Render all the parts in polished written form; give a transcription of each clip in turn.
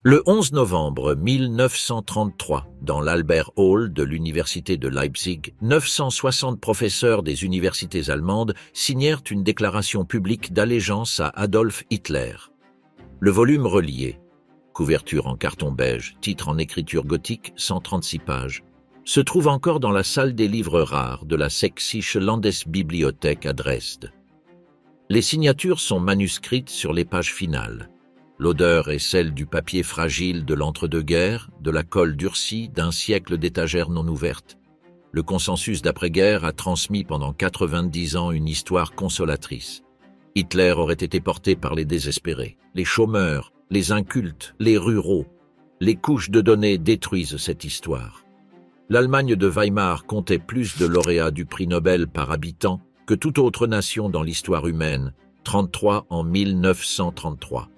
Le 11 novembre 1933, dans l'Albert Hall de l'Université de Leipzig, 960 professeurs des universités allemandes signèrent une déclaration publique d'allégeance à Adolf Hitler. Le volume relié, couverture en carton beige, titre en écriture gothique, 136 pages, se trouve encore dans la salle des livres rares de la Sächsische Landesbibliothek à Dresde. Les signatures sont manuscrites sur les pages finales. L'odeur est celle du papier fragile de l'entre-deux-guerres, de la colle durcie, d'un siècle d'étagères non ouvertes. Le consensus d'après-guerre a transmis pendant 90 ans une histoire consolatrice. Hitler aurait été porté par les désespérés, les chômeurs, les incultes, les ruraux. Les couches de données détruisent cette histoire. L'Allemagne de Weimar comptait plus de lauréats du prix Nobel par habitant que toute autre nation dans l'histoire humaine, 33 en 1933.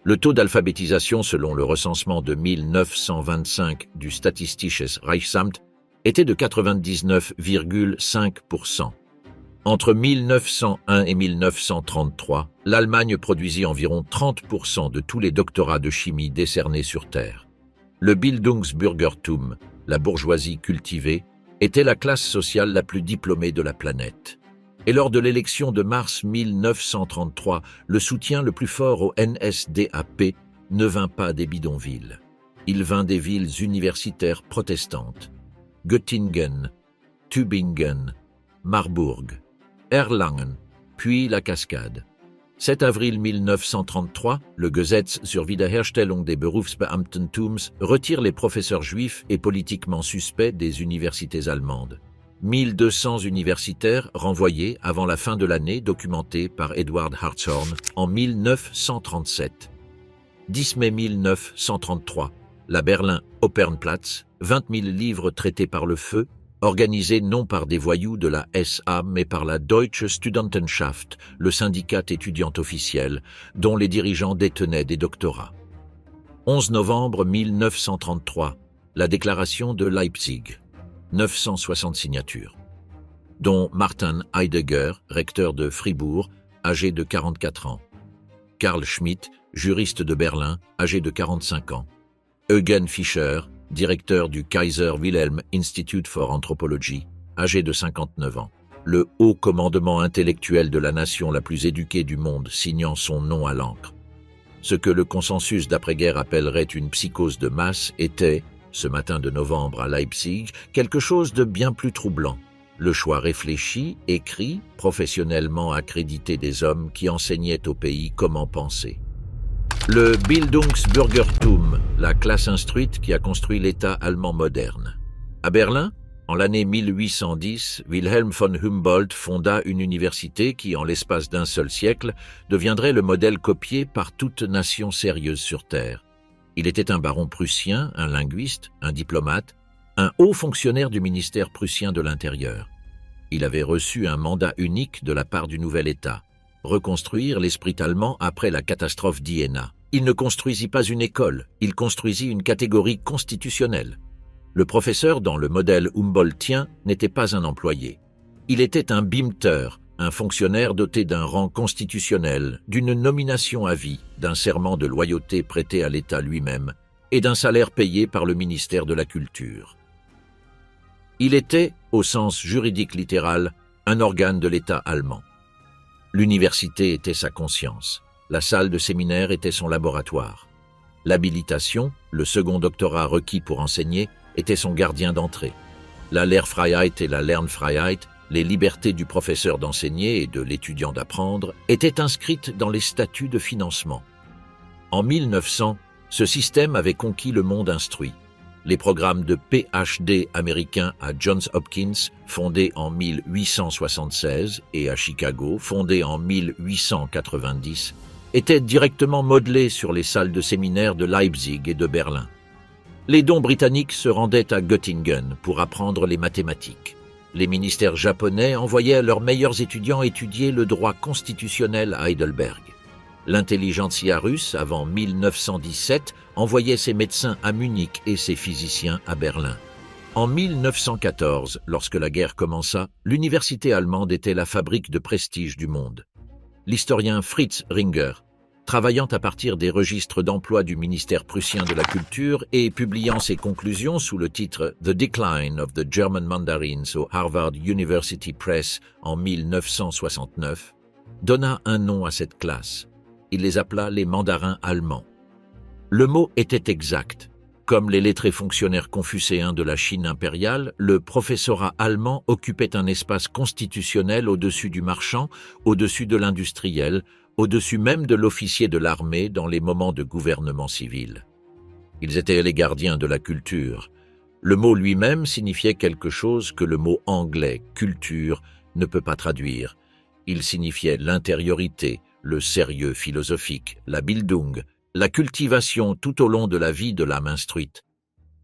Le taux d'alphabétisation selon le recensement de 1925 du Statistisches Reichsamt était de 99,5%. Entre 1901 et 1933, l'Allemagne produisit environ 30% de tous les doctorats de chimie décernés sur Terre. Le Bildungsbürgertum, la bourgeoisie cultivée, était la classe sociale la plus diplômée de la planète. Et lors de l'élection de mars 1933, le soutien le plus fort au NSDAP ne vint pas des bidonvilles. Il vint des villes universitaires protestantes. Göttingen, Tübingen, Marburg, Erlangen, puis la Cascade. 7 avril 1933, le Gesetz zur Wiederherstellung des Berufsbeamtentums retire les professeurs juifs et politiquement suspects des universités allemandes. 1200 universitaires renvoyés avant la fin de l'année, documenté par Eduard Hartshorn en 1937. 10 mai 1933, la Berlin Opernplatz, 20 000 livres traités par le feu, organisés non par des voyous de la SA mais par la Deutsche Studentenschaft, le syndicat étudiant officiel, dont les dirigeants détenaient des doctorats. 11 novembre 1933, la déclaration de Leipzig. 960 signatures, dont Martin Heidegger, recteur de Fribourg, âgé de 44 ans, Karl Schmitt, juriste de Berlin, âgé de 45 ans, Eugen Fischer, directeur du Kaiser Wilhelm Institute for Anthropology, âgé de 59 ans, le haut commandement intellectuel de la nation la plus éduquée du monde signant son nom à l'encre. Ce que le consensus d'après-guerre appellerait une psychose de masse était, ce matin de novembre à Leipzig, quelque chose de bien plus troublant. Le choix réfléchi, écrit, professionnellement accrédité des hommes qui enseignaient au pays comment penser. Le Bildungsbürgertum, la classe instruite qui a construit l'État allemand moderne. À Berlin, en l'année 1810, Wilhelm von Humboldt fonda une université qui, en l'espace d'un seul siècle, deviendrait le modèle copié par toute nation sérieuse sur Terre. Il était un baron prussien, un linguiste, un diplomate, un haut fonctionnaire du ministère prussien de l'Intérieur. Il avait reçu un mandat unique de la part du nouvel État, reconstruire l'esprit allemand après la catastrophe d'Iéna. Il ne construisit pas une école, il construisit une catégorie constitutionnelle. Le professeur dans le modèle humboldtien n'était pas un employé. Il était un Beamter, un fonctionnaire doté d'un rang constitutionnel, d'une nomination à vie, d'un serment de loyauté prêté à l'État lui-même et d'un salaire payé par le ministère de la Culture. Il était, au sens juridique littéral, un organe de l'État allemand. L'université était sa conscience, la salle de séminaire était son laboratoire. L'habilitation, le second doctorat requis pour enseigner, était son gardien d'entrée. La Lehrfreiheit et la Lernfreiheit, les libertés du professeur d'enseigner et de l'étudiant d'apprendre, étaient inscrites dans les statuts de financement. En 1900, ce système avait conquis le monde instruit. Les programmes de PhD américains à Johns Hopkins, fondés en 1876, et à Chicago, fondés en 1890, étaient directement modelés sur les salles de séminaire de Leipzig et de Berlin. Les dons britanniques se rendaient à Göttingen pour apprendre les mathématiques. Les ministères japonais envoyaient leurs meilleurs étudiants étudier le droit constitutionnel à Heidelberg. L'intelligentsia russe, avant 1917, envoyait ses médecins à Munich et ses physiciens à Berlin. En 1914, lorsque la guerre commença, l'université allemande était la fabrique de prestige du monde. L'historien Fritz Ringer travaillant à partir des registres d'emploi du ministère prussien de la Culture et publiant ses conclusions sous le titre The Decline of the German Mandarins au Harvard University Press en 1969, donna un nom à cette classe. Il les appela les mandarins allemands. Le mot était exact. Comme les lettrés fonctionnaires confucéens de la Chine impériale, le professorat allemand occupait un espace constitutionnel au-dessus du marchand, au-dessus de l'industriel, au-dessus même de l'officier de l'armée dans les moments de gouvernement civil. Ils étaient les gardiens de la culture. Le mot lui-même signifiait quelque chose que le mot anglais « culture » ne peut pas traduire. Il signifiait l'intériorité, le sérieux philosophique, la Bildung, la cultivation tout au long de la vie de l'âme instruite.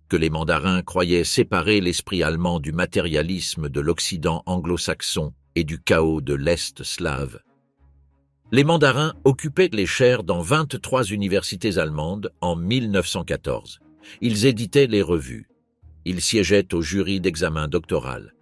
Que les mandarins croyaient séparer l'esprit allemand du matérialisme de l'Occident anglo-saxon et du chaos de l'Est slave. Les mandarins occupaient les chaires dans 23 universités allemandes en 1914. Ils éditaient les revues. Ils siégeaient au jury d'examen doctoral.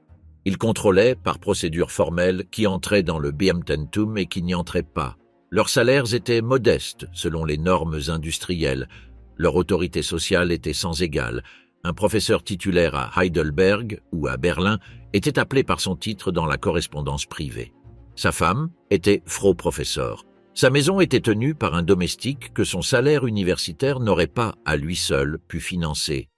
Ils contrôlaient, par procédure formelle, qui entrait dans le Beamtentum et qui n'y entrait pas. Leurs salaires étaient modestes selon les normes industrielles. Leur autorité sociale était sans égale. Un professeur titulaire à Heidelberg ou à Berlin était appelé par son titre dans la correspondance privée. Sa femme était Frau Professor. Sa maison était tenue par un domestique que son salaire universitaire n'aurait pas, à lui seul, pu financer.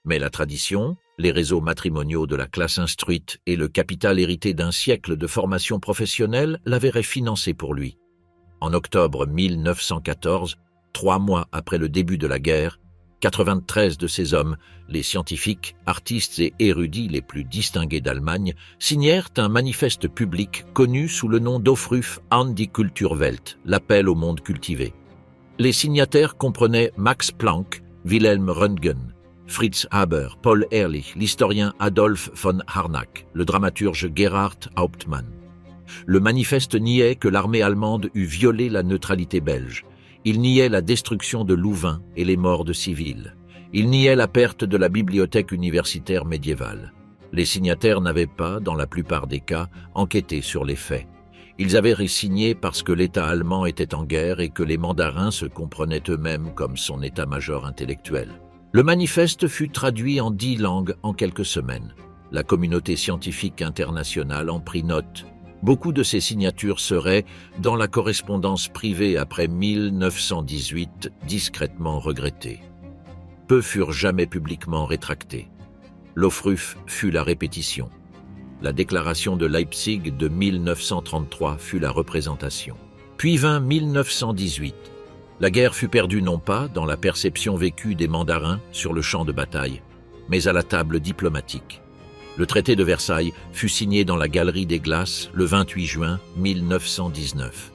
Mais la tradition, les réseaux matrimoniaux de la classe instruite et le capital hérité d'un siècle de formation professionnelle l'avaient financé pour lui. En octobre 1914, 3 mois après le début de la guerre, 93 de ces hommes, les scientifiques, artistes et érudits les plus distingués d'Allemagne, signèrent un manifeste public connu sous le nom d'Aufruf an die Kulturwelt, l'appel au monde cultivé. Les signataires comprenaient Max Planck, Wilhelm Röntgen, Fritz Haber, Paul Ehrlich, l'historien Adolf von Harnack, le dramaturge Gerhard Hauptmann. Le manifeste niait que l'armée allemande eût violé la neutralité belge. Il niait la destruction de Louvain et les morts de civils. Il niait la perte de la bibliothèque universitaire médiévale. Les signataires n'avaient pas, dans la plupart des cas, enquêté sur les faits. Ils avaient signé parce que l'État allemand était en guerre et que les mandarins se comprenaient eux-mêmes comme son état-major intellectuel. Le manifeste fut traduit en 10 langues en quelques semaines. La communauté scientifique internationale en prit note. Beaucoup de ces signatures seraient, dans la correspondance privée après 1918, discrètement regrettées. Peu furent jamais publiquement rétractés. L'Aufruf fut la répétition. La déclaration de Leipzig de 1933 fut la représentation. Puis vint 1918. La guerre fut perdue non pas dans la perception vécue des mandarins sur le champ de bataille, mais à la table diplomatique. Le traité de Versailles fut signé dans la Galerie des Glaces le 28 juin 1919.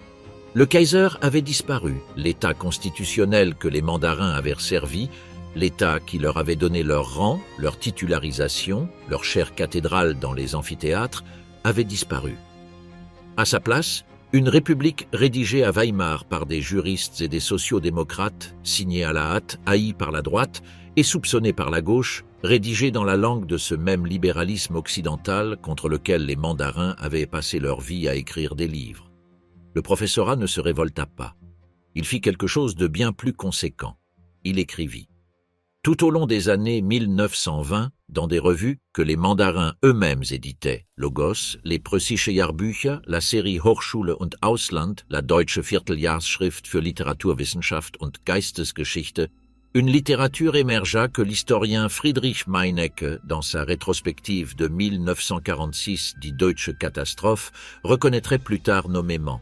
Le Kaiser avait disparu, l'État constitutionnel que les mandarins avaient servi, l'État qui leur avait donné leur rang, leur titularisation, leur chère cathédrale dans les amphithéâtres, avait disparu. À sa place, une république rédigée à Weimar par des juristes et des sociaux-démocrates, signée à la hâte, haïs par la droite et soupçonnée par la gauche, rédigée dans la langue de ce même libéralisme occidental contre lequel les mandarins avaient passé leur vie à écrire des livres. Le professorat ne se révolta pas. Il fit quelque chose de bien plus conséquent. Il écrivit. Tout au long des années 1920, dans des revues que les mandarins eux-mêmes éditaient, Logos, les Preußische Jahrbücher, la série Hochschule und Ausland, la Deutsche Vierteljahrsschrift für Literaturwissenschaft und Geistesgeschichte, une littérature émergea que l'historien Friedrich Meinecke, dans sa rétrospective de 1946 Die Deutsche Katastrophe, reconnaîtrait plus tard nommément.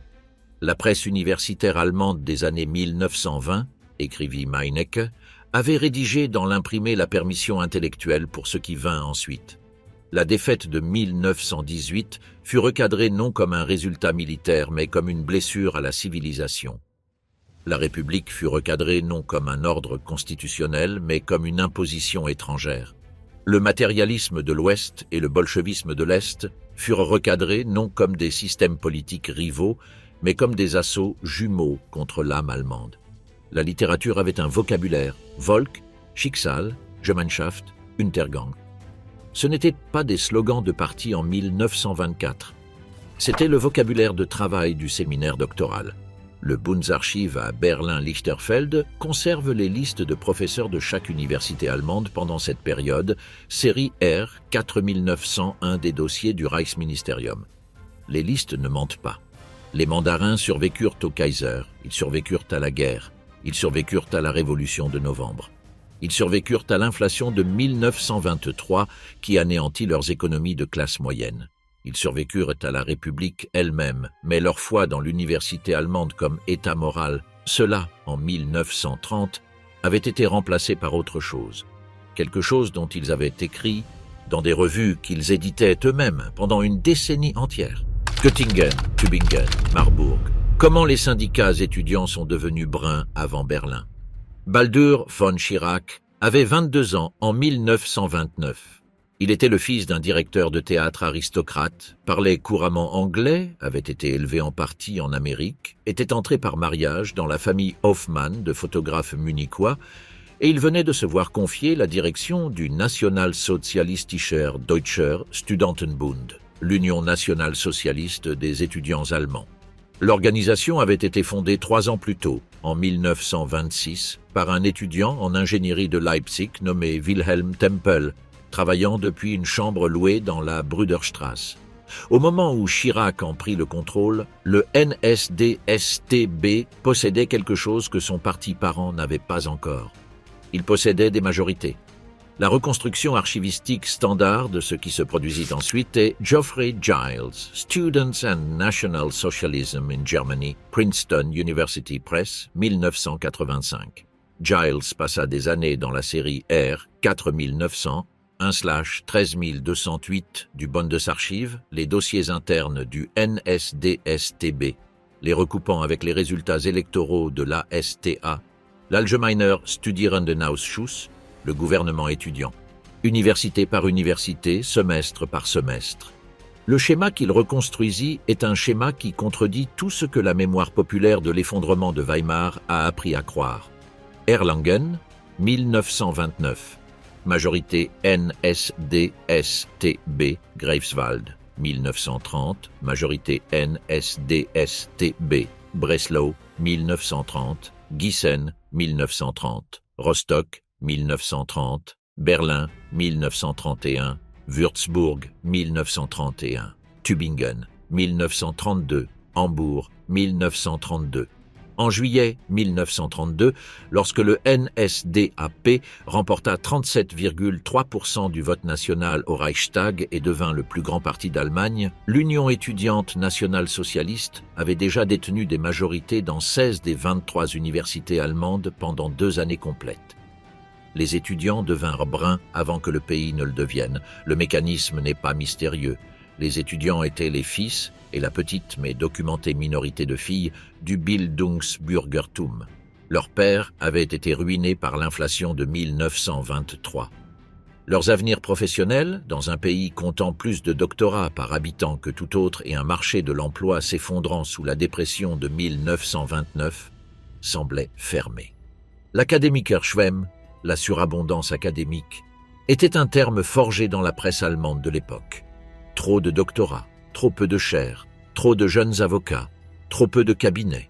La presse universitaire allemande des années 1920, écrivit Meinecke, avait rédigé dans l'imprimé la permission intellectuelle pour ce qui vint ensuite. La défaite de 1918 fut recadrée non comme un résultat militaire, mais comme une blessure à la civilisation. La République fut recadrée non comme un ordre constitutionnel, mais comme une imposition étrangère. Le matérialisme de l'Ouest et le bolchevisme de l'Est furent recadrés non comme des systèmes politiques rivaux, mais comme des assauts jumeaux contre l'âme allemande. La littérature avait un vocabulaire, Volk, Schicksal, Gemeinschaft, Untergang. Ce n'étaient pas des slogans de parti en 1924. C'était le vocabulaire de travail du séminaire doctoral. Le Bundsarchiv à Berlin-Lichterfelde conserve les listes de professeurs de chaque université allemande pendant cette période, série R 4901 des dossiers du Reichsministerium. Les listes ne mentent pas. Les mandarins survécurent au Kaiser, ils survécurent à la guerre, ils survécurent à la Révolution de novembre. Ils survécurent à l'inflation de 1923 qui anéantit leurs économies de classe moyenne. Ils survécurent à la République elle-même, mais leur foi dans l'université allemande comme état moral, cela, en 1930, avait été remplacé par autre chose. Quelque chose dont ils avaient écrit dans des revues qu'ils éditaient eux-mêmes pendant une décennie entière. Göttingen, Tübingen, Marburg. Comment les syndicats étudiants sont devenus bruns avant Berlin. Baldur von Schirach avait 22 ans en 1929. Il était le fils d'un directeur de théâtre aristocrate, parlait couramment anglais, avait été élevé en partie en Amérique, était entré par mariage dans la famille Hoffmann de photographes munichois, et il venait de se voir confier la direction du Nationalsozialistischer Deutscher Studentenbund, l'Union nationale-socialiste des étudiants allemands. L'organisation avait été fondée 3 ans plus tôt, en 1926, par un étudiant en ingénierie de Leipzig nommé Wilhelm Tempel, travaillant depuis une chambre louée dans la Brüderstraße. Au moment où Chirac en prit le contrôle, le NSDSTB possédait quelque chose que son parti parent n'avait pas encore. Il possédait des majorités. La reconstruction archivistique standard de ce qui se produisit ensuite est Geoffrey Giles, Students and National Socialism in Germany, Princeton University Press, 1985. Giles passa des années dans la série R 4900, 1/13208 du Bundesarchiv, les dossiers internes du NSDSTB, les recoupant avec les résultats électoraux de l'ASTA, l'Allgemeiner Studierendenausschuss, le gouvernement étudiant, université par université, semestre par semestre. Le schéma qu'il reconstruisit est un schéma qui contredit tout ce que la mémoire populaire de l'effondrement de Weimar a appris à croire. Erlangen, 1929. Majorité NSDSTB, Greifswald, 1930. Majorité NSDSTB, Breslau, 1930. Gießen, 1930. Rostock, 1930. Berlin, 1931. Würzburg, 1931. Tübingen, 1932. Hambourg, 1932. En juillet 1932, lorsque le NSDAP remporta 37,3% du vote national au Reichstag et devint le plus grand parti d'Allemagne, l'Union étudiante nationale-socialiste avait déjà détenu des majorités dans 16 des 23 universités allemandes pendant 2 années complètes. Les étudiants devinrent bruns avant que le pays ne le devienne. Le mécanisme n'est pas mystérieux. Les étudiants étaient les fils, et la petite mais documentée minorité de filles, du Bildungsbürgertum. Leurs pères avaient été ruinés par l'inflation de 1923. Leurs avenirs professionnels, dans un pays comptant plus de doctorats par habitant que tout autre et un marché de l'emploi s'effondrant sous la dépression de 1929, semblaient fermés. L'Akademikerschwemme, la surabondance académique, était un terme forgé dans la presse allemande de l'époque. Trop de doctorats, trop peu de chaires, trop de jeunes avocats, trop peu de cabinets.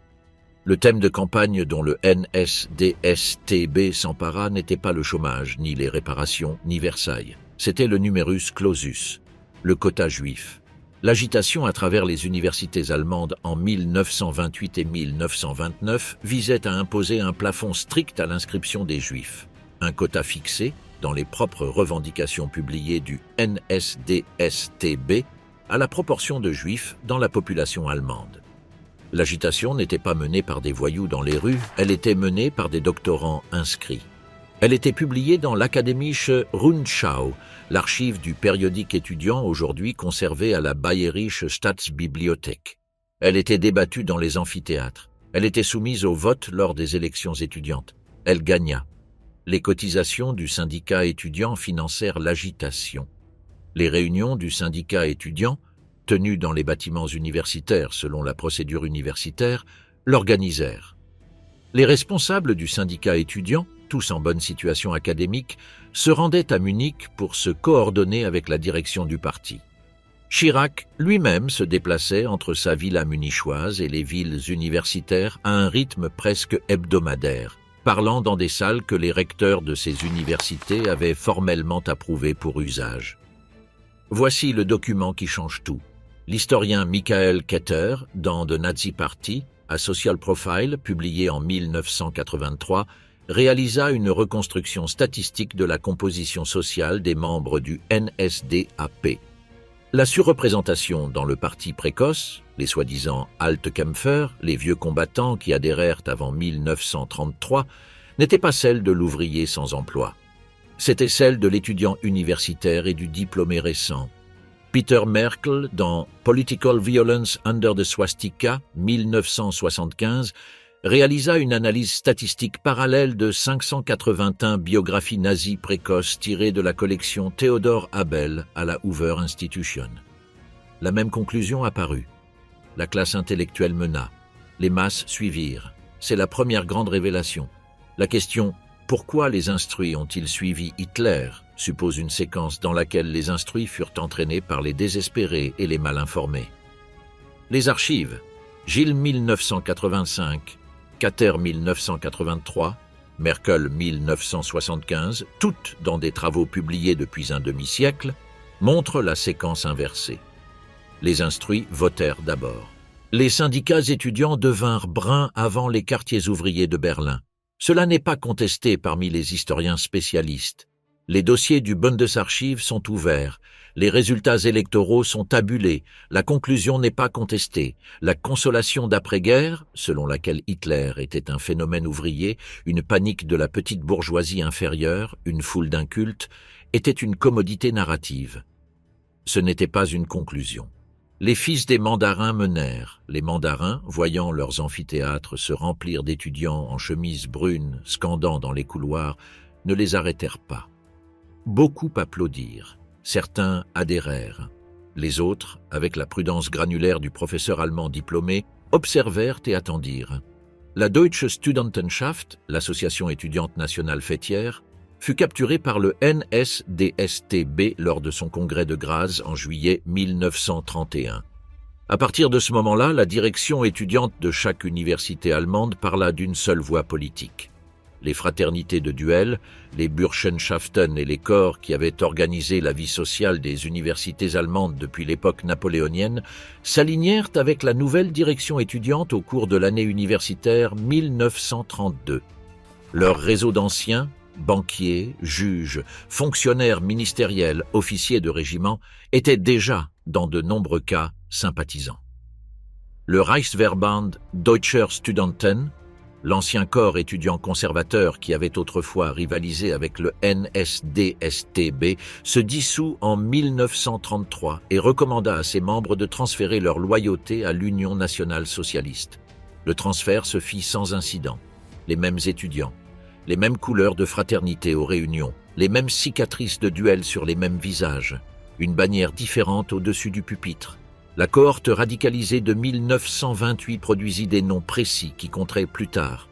Le thème de campagne dont le NSDSTB s'empara n'était pas le chômage, ni les réparations, ni Versailles. C'était le numerus clausus, le quota juif. L'agitation à travers les universités allemandes en 1928 et 1929 visait à imposer un plafond strict à l'inscription des juifs. Un quota fixé, dans les propres revendications publiées du NSDSTB, à la proportion de juifs dans la population allemande. L'agitation n'était pas menée par des voyous dans les rues, elle était menée par des doctorants inscrits. Elle était publiée dans l'Akademische Rundschau, l'archive du périodique étudiant aujourd'hui conservé à la Bayerische Staatsbibliothek. Elle était débattue dans les amphithéâtres. Elle était soumise au vote lors des élections étudiantes. Elle gagna. Les cotisations du syndicat étudiant financèrent l'agitation. Les réunions du syndicat étudiant, tenues dans les bâtiments universitaires selon la procédure universitaire, l'organisèrent. Les responsables du syndicat étudiant, tous en bonne situation académique, se rendaient à Munich pour se coordonner avec la direction du parti. Chirac lui-même se déplaçait entre sa villa munichoise et les villes universitaires à un rythme presque hebdomadaire, parlant dans des salles que les recteurs de ces universités avaient formellement approuvées pour usage. Voici le document qui change tout. L'historien Michael Keter, dans The Nazi Party, A Social Profile, publié en 1983, réalisa une reconstruction statistique de la composition sociale des membres du NSDAP. La surreprésentation dans le parti précoce, les soi-disant Altkämpfer, les vieux combattants qui adhérèrent avant 1933, n'était pas celle de l'ouvrier sans emploi. C'était celle de l'étudiant universitaire et du diplômé récent. Peter Merkel, dans Political Violence Under the Swastika, 1975, réalisa une analyse statistique parallèle de 581 biographies nazies précoces tirées de la collection Theodor Abel à la Hoover Institution. La même conclusion apparut. La classe intellectuelle mena. Les masses suivirent. C'est la première grande révélation. La question « Pourquoi les instruits ont-ils suivi Hitler ?» suppose une séquence dans laquelle les instruits furent entraînés par les désespérés et les mal informés. Les archives. Gilles 1985, Keter 1983, Merkel 1975, toutes dans des travaux publiés depuis un demi-siècle, montrent la séquence inversée. Les instruits votèrent d'abord. Les syndicats étudiants devinrent bruns avant les quartiers ouvriers de Berlin. Cela n'est pas contesté parmi les historiens spécialistes. Les dossiers du Bundesarchiv sont ouverts, les résultats électoraux sont tabulés, la conclusion n'est pas contestée. La consolation d'après-guerre, selon laquelle Hitler était un phénomène ouvrier, une panique de la petite bourgeoisie inférieure, une foule d'incultes, était une commodité narrative. Ce n'était pas une conclusion. Les fils des mandarins menèrent. Les mandarins, voyant leurs amphithéâtres se remplir d'étudiants en chemises brunes, scandant dans les couloirs, ne les arrêtèrent pas. Beaucoup applaudirent, certains adhérèrent. Les autres, avec la prudence granulaire du professeur allemand diplômé, observèrent et attendirent. La Deutsche Studentenschaft, l'association étudiante nationale fêtière, fut capturée par le NSDSTB lors de son congrès de Graz en juillet 1931. À partir de ce moment-là, la direction étudiante de chaque université allemande parla d'une seule voix politique. Les fraternités de duel, les Burschenschaften et les corps qui avaient organisé la vie sociale des universités allemandes depuis l'époque napoléonienne s'alignèrent avec la nouvelle direction étudiante au cours de l'année universitaire 1932. Leur réseau d'anciens, banquiers, juges, fonctionnaires ministériels, officiers de régiment, était déjà, dans de nombreux cas, sympathisants. Le Reichsverband Deutscher Studenten, l'ancien corps étudiant conservateur qui avait autrefois rivalisé avec le NSDSTB, se dissout en 1933 et recommanda à ses membres de transférer leur loyauté à l'Union nationale socialiste. Le transfert se fit sans incident. Les mêmes étudiants, les mêmes couleurs de fraternité aux réunions, les mêmes cicatrices de duel sur les mêmes visages, une bannière différente au-dessus du pupitre. La cohorte radicalisée de 1928 produisit des noms précis qui compteraient plus tard.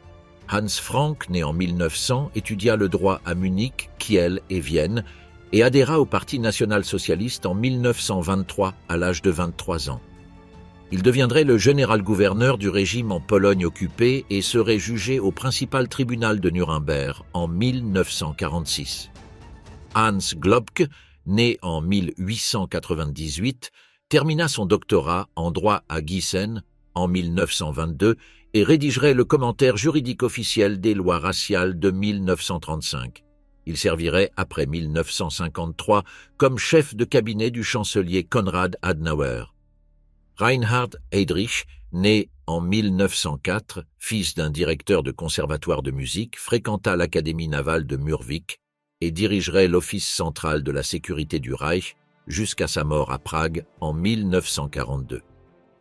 Hans Frank, né en 1900, étudia le droit à Munich, Kiel et Vienne et adhéra au Parti national-socialiste en 1923 à l'âge de 23 ans. Il deviendrait le général-gouverneur du régime en Pologne occupée et serait jugé au principal tribunal de Nuremberg en 1946. Hans Globke, né en 1898, termina son doctorat en droit à Gießen en 1922 et rédigerait le commentaire juridique officiel des lois raciales de 1935. Il servirait après 1953 comme chef de cabinet du chancelier Konrad Adenauer. Reinhard Heydrich, né en 1904, fils d'un directeur de conservatoire de musique, fréquenta l'Académie navale de Murvik et dirigerait l'Office central de la sécurité du Reich jusqu'à sa mort à Prague en 1942.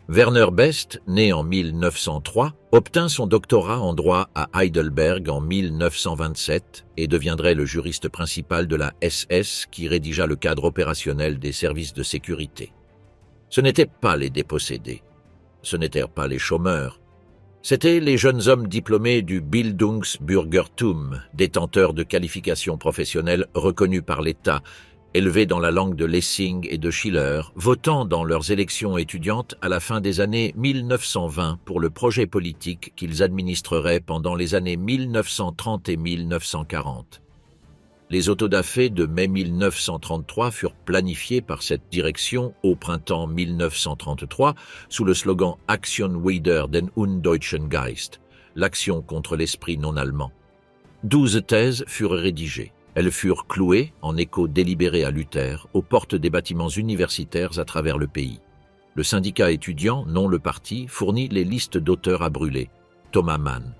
Werner Best, né en 1903, obtint son doctorat en droit à Heidelberg en 1927 et deviendrait le juriste principal de la SS qui rédigea le cadre opérationnel des services de sécurité. Ce n'étaient pas les dépossédés, ce n'étaient pas les chômeurs, c'étaient les jeunes hommes diplômés du Bildungsbürgertum, détenteurs de qualifications professionnelles reconnues par l'État, Élevés dans la langue de Lessing et de Schiller, votant dans leurs élections étudiantes à la fin des années 1920 pour le projet politique qu'ils administreraient pendant les années 1930 et 1940. Les autodafés de mai 1933 furent planifiés par cette direction au printemps 1933 sous le slogan « Action wider den Undeutschen Geist », l'action contre l'esprit non allemand. 12 thèses furent rédigées. Elles furent clouées, en écho délibéré à Luther, aux portes des bâtiments universitaires à travers le pays. Le syndicat étudiant, non le parti, fournit les listes d'auteurs à brûler. Thomas Mann,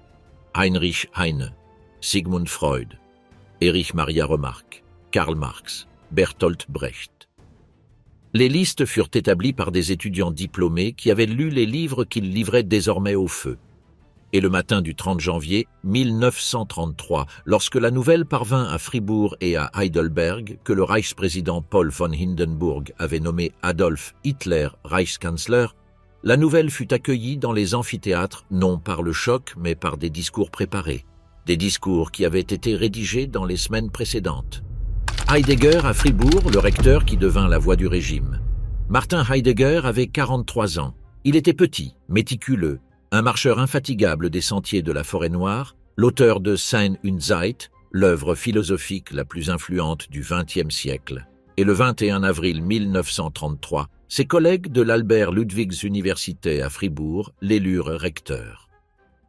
Heinrich Heine, Sigmund Freud, Erich Maria Remarque, Karl Marx, Bertolt Brecht. Les listes furent établies par des étudiants diplômés qui avaient lu les livres qu'ils livraient désormais au feu. Et le matin du 30 janvier 1933, lorsque la nouvelle parvint à Fribourg et à Heidelberg que le Reichsprésident Paul von Hindenburg avait nommé Adolf Hitler Reichskanzler, la nouvelle fut accueillie dans les amphithéâtres non par le choc mais par des discours préparés, des discours qui avaient été rédigés dans les semaines précédentes. Heidegger à Fribourg, le recteur qui devint la voix du régime. Martin Heidegger avait 43 ans. Il était petit, méticuleux, un marcheur infatigable des sentiers de la forêt noire, l'auteur de Sein und Zeit, l'œuvre philosophique la plus influente du XXe siècle. Et le 21 avril 1933, ses collègues de l'Albert-Ludwigs-Université à Fribourg l'élurent recteur.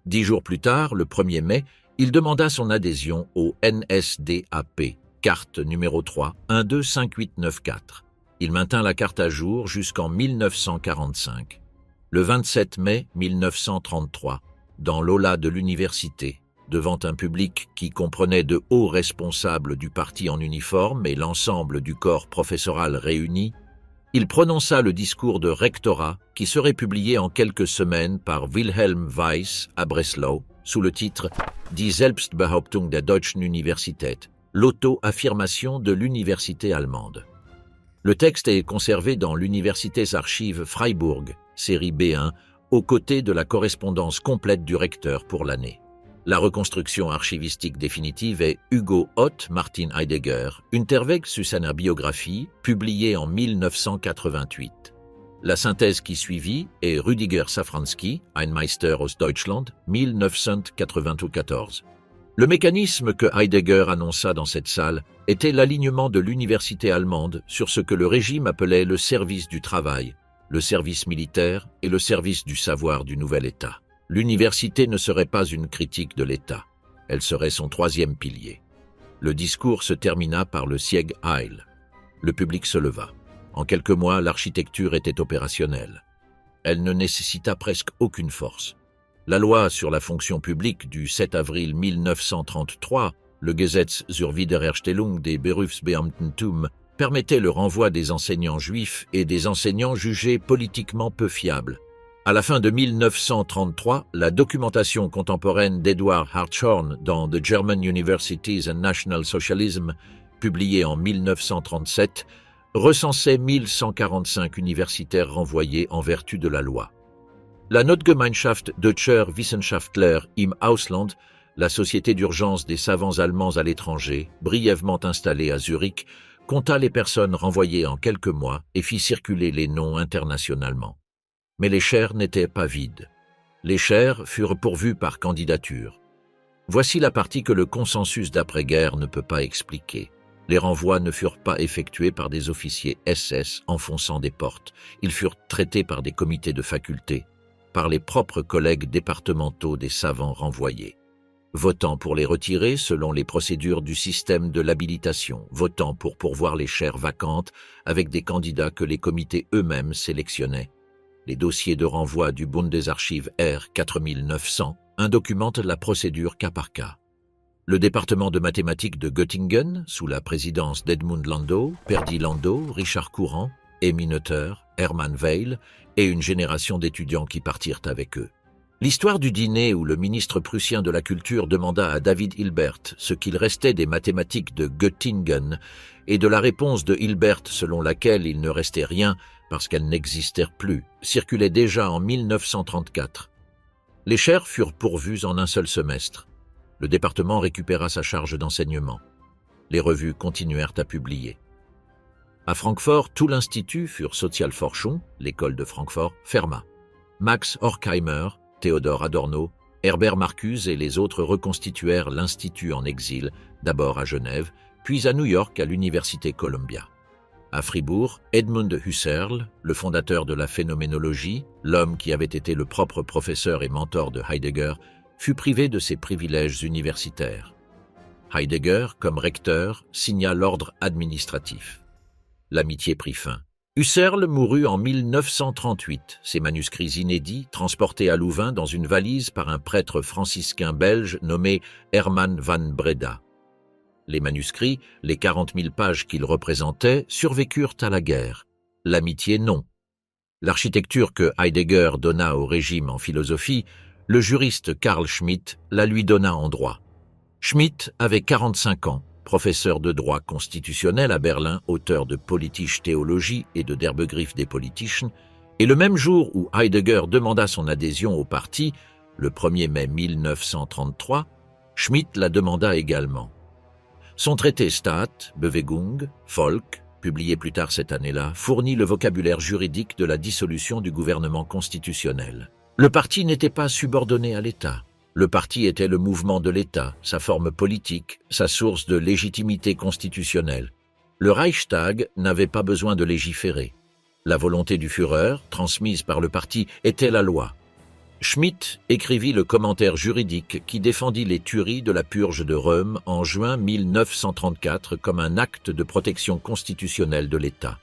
10 jours plus tard, le 1er mai, il demanda son adhésion au NSDAP, carte numéro 3, 125894. Il maintint la carte à jour jusqu'en 1945. Le 27 mai 1933, dans l'aula de l'université, devant un public qui comprenait de hauts responsables du parti en uniforme et l'ensemble du corps professoral réuni, il prononça le discours de rectorat qui serait publié en quelques semaines par Wilhelm Weiss à Breslau sous le titre « Die Selbstbehauptung der Deutschen Universität », l'auto-affirmation de l'université allemande. Le texte est conservé dans l'Universitätsarchiv Freiburg, série B1, aux côtés de la correspondance complète du recteur pour l'année. La reconstruction archivistique définitive est Hugo Ott Martin Heidegger, Unterweg zu seiner Biographie, publiée en 1988. La synthèse qui suivit est Rüdiger Safranski, Ein Meister aus Deutschland, 1994. Le mécanisme que Heidegger annonça dans cette salle était l'alignement de l'université allemande sur ce que le régime appelait le service du travail, le service militaire et le service du savoir du nouvel État. L'université ne serait pas une critique de l'État, elle serait son troisième pilier. Le discours se termina par le Sieg Heil. Le public se leva. En quelques mois, l'architecture était opérationnelle. Elle ne nécessita presque aucune force. La loi sur la fonction publique du 7 avril 1933, le Gesetz zur Wiederherstellung des Berufsbeamtentum, permettait le renvoi des enseignants juifs et des enseignants jugés politiquement peu fiables. À la fin de 1933, la documentation contemporaine d'Edward Hartshorne dans The German Universities and National Socialism, publiée en 1937, recensait 1145 universitaires renvoyés en vertu de la loi. La Notgemeinschaft Deutscher Wissenschaftler im Ausland, la société d'urgence des savants allemands à l'étranger, brièvement installée à Zurich, compta les personnes renvoyées en quelques mois et fit circuler les noms internationalement. Mais les chaires n'étaient pas vides. Les chaires furent pourvues par candidature. Voici la partie que le consensus d'après-guerre ne peut pas expliquer. Les renvois ne furent pas effectués par des officiers SS enfonçant des portes. Ils furent traités par des comités de faculté, par les propres collègues départementaux des savants renvoyés, votant pour les retirer selon les procédures du système de l'habilitation, votant pour pourvoir les chaires vacantes avec des candidats que les comités eux-mêmes sélectionnaient. Les dossiers de renvoi du Bundesarchiv R 4900 documentent la procédure cas par cas. Le département de mathématiques de Göttingen, sous la présidence d'Edmund Landau, Perdi Landau, Richard Courant, Emmy Noether, Hermann Weil et une génération d'étudiants qui partirent avec eux. L'histoire du dîner où le ministre prussien de la Culture demanda à David Hilbert ce qu'il restait des mathématiques de Göttingen et de la réponse de Hilbert selon laquelle il ne restait rien parce qu'elles n'existèrent plus, circulait déjà en 1934. Les chaires furent pourvues en un seul semestre. Le département récupéra sa charge d'enseignement. Les revues continuèrent à publier. À Francfort, tout l'institut furent Sozialforschung, l'école de Francfort, ferma. Max Horkheimer, Theodor Adorno, Herbert Marcuse et les autres reconstituèrent l'institut en exil, d'abord à Genève, puis à New York à l'université Columbia. À Fribourg, Edmund Husserl, le fondateur de la phénoménologie, l'homme qui avait été le propre professeur et mentor de Heidegger, fut privé de ses privilèges universitaires. Heidegger, comme recteur, signa l'ordre administratif. L'amitié prit fin. Husserl mourut en 1938, ses manuscrits inédits transportés à Louvain dans une valise par un prêtre franciscain belge nommé Herman van Breda. Les manuscrits, les 40 000 pages qu'ils représentaient, survécurent à la guerre. L'amitié non. L'architecture que Heidegger donna au régime en philosophie, le juriste Carl Schmitt la lui donna en droit. Schmitt avait 45 ans, professeur de droit constitutionnel à Berlin, auteur de Politische Theologie et de Der Begriff des Politischen, et le même jour où Heidegger demanda son adhésion au parti, le 1er mai 1933, Schmitt la demanda également. Son traité Staat, Bewegung, Volk, publié plus tard cette année-là, fournit le vocabulaire juridique de la dissolution du gouvernement constitutionnel. Le parti n'était pas subordonné à l'État. Le parti était le mouvement de l'État, sa forme politique, sa source de légitimité constitutionnelle. Le Reichstag n'avait pas besoin de légiférer. La volonté du Führer, transmise par le parti, était la loi. Schmitt écrivit le commentaire juridique qui défendit les tueries de la purge de Röhm en juin 1934 comme un acte de protection constitutionnelle de l'État.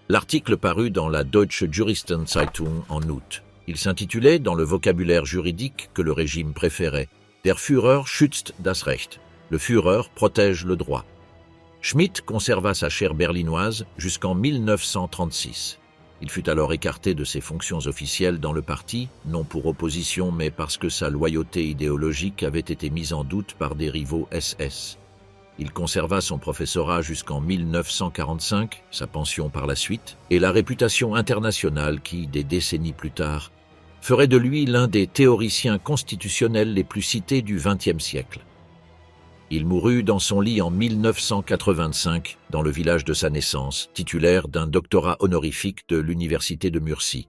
L'article parut dans la Deutsche Juristenzeitung en août. Il s'intitulait, dans le vocabulaire juridique que le régime préférait, « Der Führer schützt das Recht » « Le Führer protège le droit ». Schmitt conserva sa chaire berlinoise jusqu'en 1936. Il fut alors écarté de ses fonctions officielles dans le parti, non pour opposition mais parce que sa loyauté idéologique avait été mise en doute par des rivaux SS. Il conserva son professorat jusqu'en 1945, sa pension par la suite, et la réputation internationale qui, des décennies plus tard, ferait de lui l'un des théoriciens constitutionnels les plus cités du XXe siècle. Il mourut dans son lit en 1985, dans le village de sa naissance, titulaire d'un doctorat honorifique de l'université de Murcie.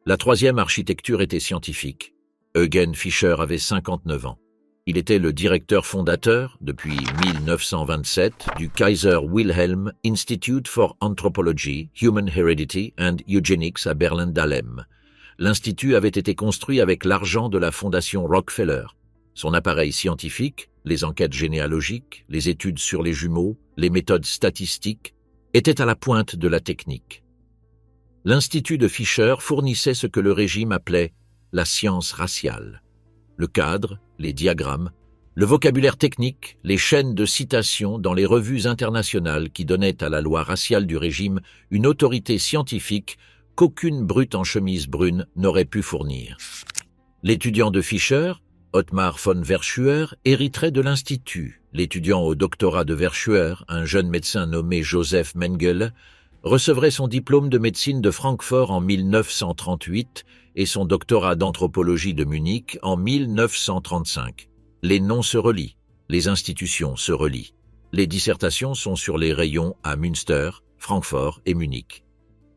La troisième architecture était scientifique. Eugen Fischer avait 59 ans. Il était le directeur fondateur, depuis 1927, du Kaiser Wilhelm Institute for Anthropology, Human Heredity and Eugenics à Berlin-Dahlem. L'institut avait été construit avec l'argent de la fondation Rockefeller. Son appareil scientifique, les enquêtes généalogiques, les études sur les jumeaux, les méthodes statistiques, étaient à la pointe de la technique. L'Institut de Fischer fournissait ce que le régime appelait la science raciale. Le cadre, les diagrammes, le vocabulaire technique, les chaînes de citations dans les revues internationales qui donnaient à la loi raciale du régime une autorité scientifique qu'aucune brute en chemise brune n'aurait pu fournir. L'étudiant de Fischer, Ottmar von Verschuer, hériterait de l'Institut. L'étudiant au doctorat de Verschuer, un jeune médecin nommé Joseph Mengele, recevrait son diplôme de médecine de Francfort en 1938 et son doctorat d'anthropologie de Munich en 1935. Les noms se relient, les institutions se relient. Les dissertations sont sur les rayons à Münster, Francfort et Munich.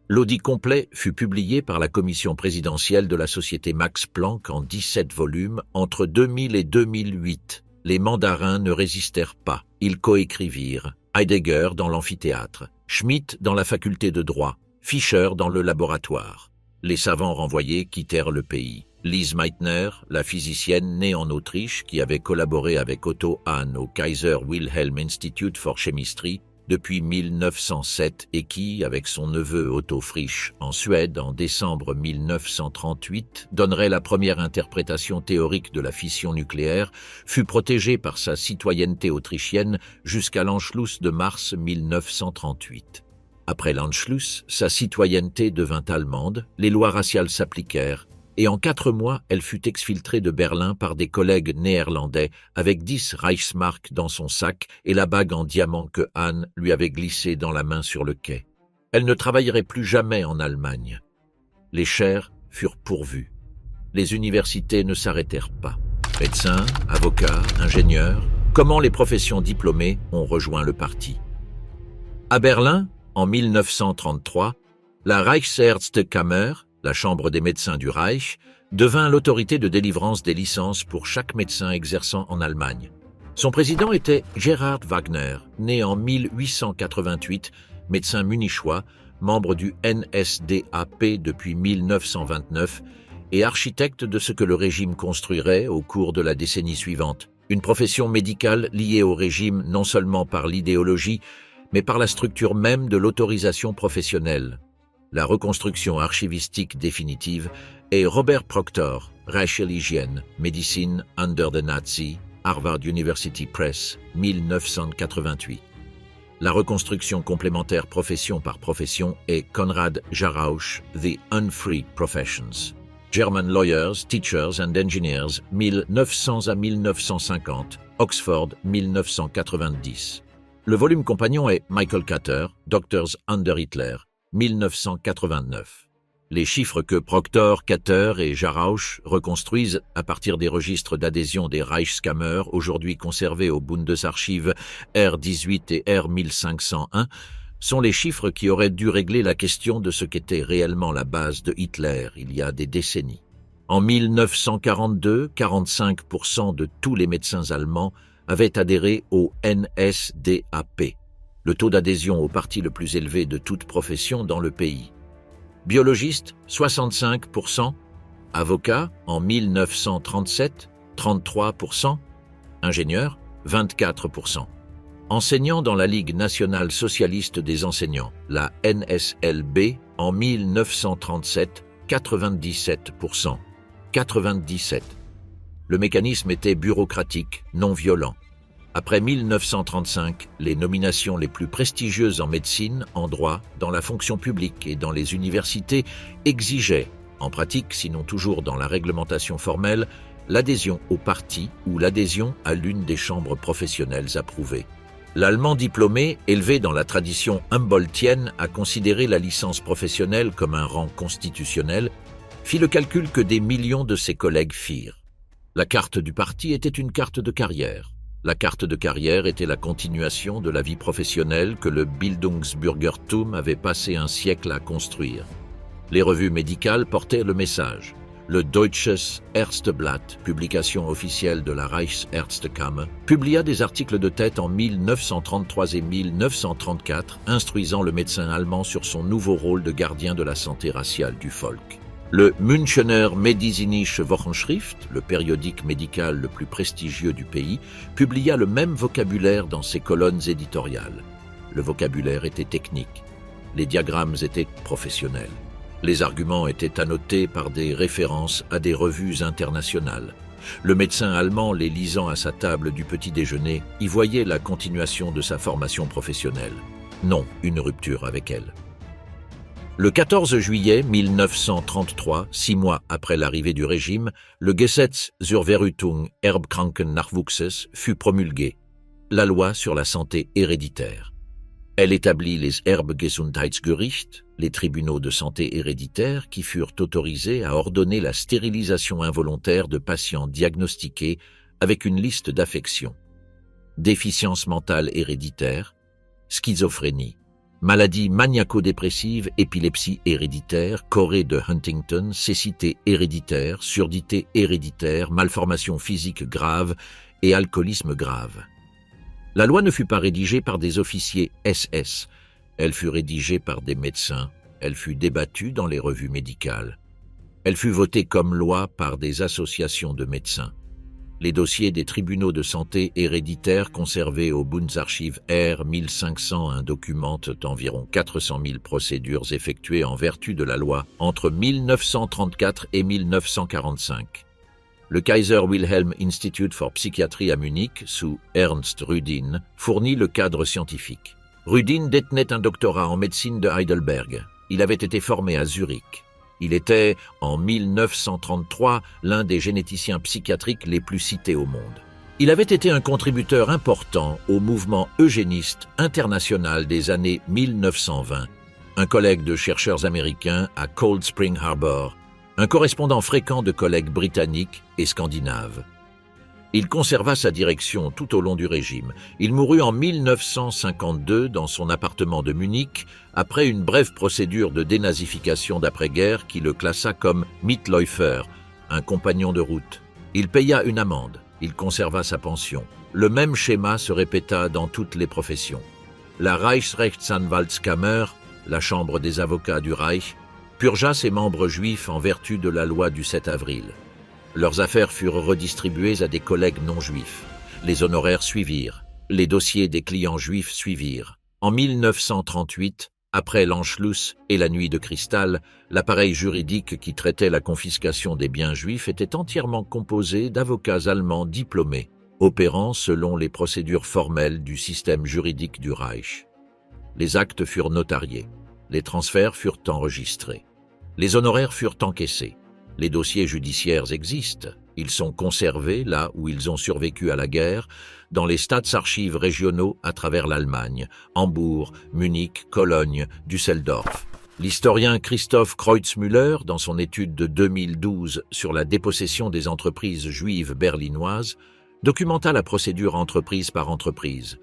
L'audit complet fut publié par la commission présidentielle de la société Max Planck en 17 volumes entre 2000 et 2008. Les mandarins ne résistèrent pas. Ils coécrivirent. Heidegger dans l'amphithéâtre, Schmitt dans la faculté de droit, Fischer dans le laboratoire. Les savants renvoyés quittèrent le pays. Lise Meitner, la physicienne née en Autriche qui avait collaboré avec Otto Hahn au Kaiser Wilhelm Institute for Chemistry depuis 1907 et qui, avec son neveu Otto Frisch en Suède en décembre 1938, donnerait la première interprétation théorique de la fission nucléaire, fut protégée par sa citoyenneté autrichienne jusqu'à l'Anschluss de mars 1938. Après l'Anschluss, sa citoyenneté devint allemande, les lois raciales s'appliquèrent, et en 4 mois, elle fut exfiltrée de Berlin par des collègues néerlandais avec 10 Reichsmark dans son sac et la bague en diamant que Hahn lui avait glissée dans la main sur le quai. Elle ne travaillerait plus jamais en Allemagne. Les chaires furent pourvues. Les universités ne s'arrêtèrent pas. Médecins, avocats, ingénieurs, comment les professions diplômées ont rejoint le parti. À Berlin, En 1933, la Reichsärztekammer, la chambre des médecins du Reich, devint l'autorité de délivrance des licences pour chaque médecin exerçant en Allemagne. Son président était Gerhard Wagner, né en 1888, médecin munichois, membre du NSDAP depuis 1929 et architecte de ce que le régime construirait au cours de la décennie suivante. Une profession médicale liée au régime non seulement par l'idéologie, mais par la structure même de l'autorisation professionnelle. La reconstruction archivistique définitive est Robert Proctor, Reichshygiene, Medicine under the Nazi, Harvard University Press, 1988. La reconstruction complémentaire profession par profession est Konrad Jarausch, The Unfree Professions. German Lawyers, Teachers and Engineers, 1900 à 1950, Oxford, 1990. Le volume compagnon est Michael Cater, Doctors under Hitler, 1989. Les chiffres que Proctor, Cater et Jarausch reconstruisent à partir des registres d'adhésion des Reichskammer, aujourd'hui conservés au Bundesarchiv R18 et R1501, sont les chiffres qui auraient dû régler la question de ce qu'était réellement la base de Hitler il y a des décennies. En 1942, 45% de tous les médecins allemands avaient adhéré au NSDAP, le taux d'adhésion au parti le plus élevé de toute profession dans le pays. Biologistes, 65%, avocats, en 1937, 33%, ingénieurs, 24%. Enseignants dans la Ligue nationale socialiste des enseignants, la NSLB, en 1937, 97%. 97. Le mécanisme était bureaucratique, non violent. Après 1935, les nominations les plus prestigieuses en médecine, en droit, dans la fonction publique et dans les universités exigeaient, en pratique sinon toujours dans la réglementation formelle, l'adhésion au parti ou l'adhésion à l'une des chambres professionnelles approuvées. L'Allemand diplômé, élevé dans la tradition humboldtienne à considérer la licence professionnelle comme un rang constitutionnel, fit le calcul que des millions de ses collègues firent. La carte du parti était une carte de carrière. La carte de carrière était la continuation de la vie professionnelle que le Bildungsbürgertum avait passé un siècle à construire. Les revues médicales portaient le message. Le Deutsches Ärzteblatt, publication officielle de la Reichsärztekammer, publia des articles de tête en 1933 et 1934, instruisant le médecin allemand sur son nouveau rôle de gardien de la santé raciale du Volk. Le Münchener Medizinische Wochenschrift, le périodique médical le plus prestigieux du pays, publia le même vocabulaire dans ses colonnes éditoriales. Le vocabulaire était technique. Les diagrammes étaient professionnels. Les arguments étaient annotés par des références à des revues internationales. Le médecin allemand, les lisant à sa table du petit déjeuner, y voyait la continuation de sa formation professionnelle. Non, une rupture avec elle. Le 14 juillet 1933, 6 mois après l'arrivée du régime, le Gesetz zur Verhütung Erbkrankennachwuchses fut promulgué, la loi sur la santé héréditaire. Elle établit les Erbgesundheitsgericht, les tribunaux de santé héréditaire qui furent autorisés à ordonner la stérilisation involontaire de patients diagnostiqués avec une liste d'affections. Déficience mentale héréditaire, schizophrénie, maladie maniaco-dépressive, épilepsie héréditaire, chorée de Huntington, cécité héréditaire, surdité héréditaire, malformation physique grave et alcoolisme grave. La loi ne fut pas rédigée par des officiers SS, elle fut rédigée par des médecins, elle fut débattue dans les revues médicales. Elle fut votée comme loi par des associations de médecins. Les dossiers des tribunaux de santé héréditaires conservés au Bundesarchiv R1501 documentent environ 400 000 procédures effectuées en vertu de la loi entre 1934 et 1945. Le Kaiser Wilhelm Institute for Psychiatry à Munich, sous Ernst Rudin, fournit le cadre scientifique. Rudin détenait un doctorat en médecine de Heidelberg. Il avait été formé à Zurich. Il était, en 1933, l'un des généticiens psychiatriques les plus cités au monde. Il avait été un contributeur important au mouvement eugéniste international des années 1920, un collègue de chercheurs américains à Cold Spring Harbor, un correspondant fréquent de collègues britanniques et scandinaves. Il conserva sa direction tout au long du régime. Il mourut en 1952 dans son appartement de Munich, après une brève procédure de dénazification d'après-guerre qui le classa comme Mitläufer, un compagnon de route. Il paya une amende, il conserva sa pension. Le même schéma se répéta dans toutes les professions. La Reichsrechtsanwaltskammer, la chambre des avocats du Reich, purgea ses membres juifs en vertu de la loi du 7 avril. Leurs affaires furent redistribuées à des collègues non juifs. Les honoraires suivirent. Les dossiers des clients juifs suivirent. En 1938, après l'Anschluss et la Nuit de cristal, l'appareil juridique qui traitait la confiscation des biens juifs était entièrement composé d'avocats allemands diplômés, opérant selon les procédures formelles du système juridique du Reich. Les actes furent notariés. Les transferts furent enregistrés. Les honoraires furent encaissés. Les dossiers judiciaires existent. Ils sont conservés là où ils ont survécu à la guerre, dans les Staatsarchives régionaux à travers l'Allemagne, Hambourg, Munich, Cologne, Düsseldorf. L'historien Christoph Kreutzmüller, dans son étude de 2012 sur la dépossession des entreprises juives berlinoises, documenta la procédure entreprise par entreprise.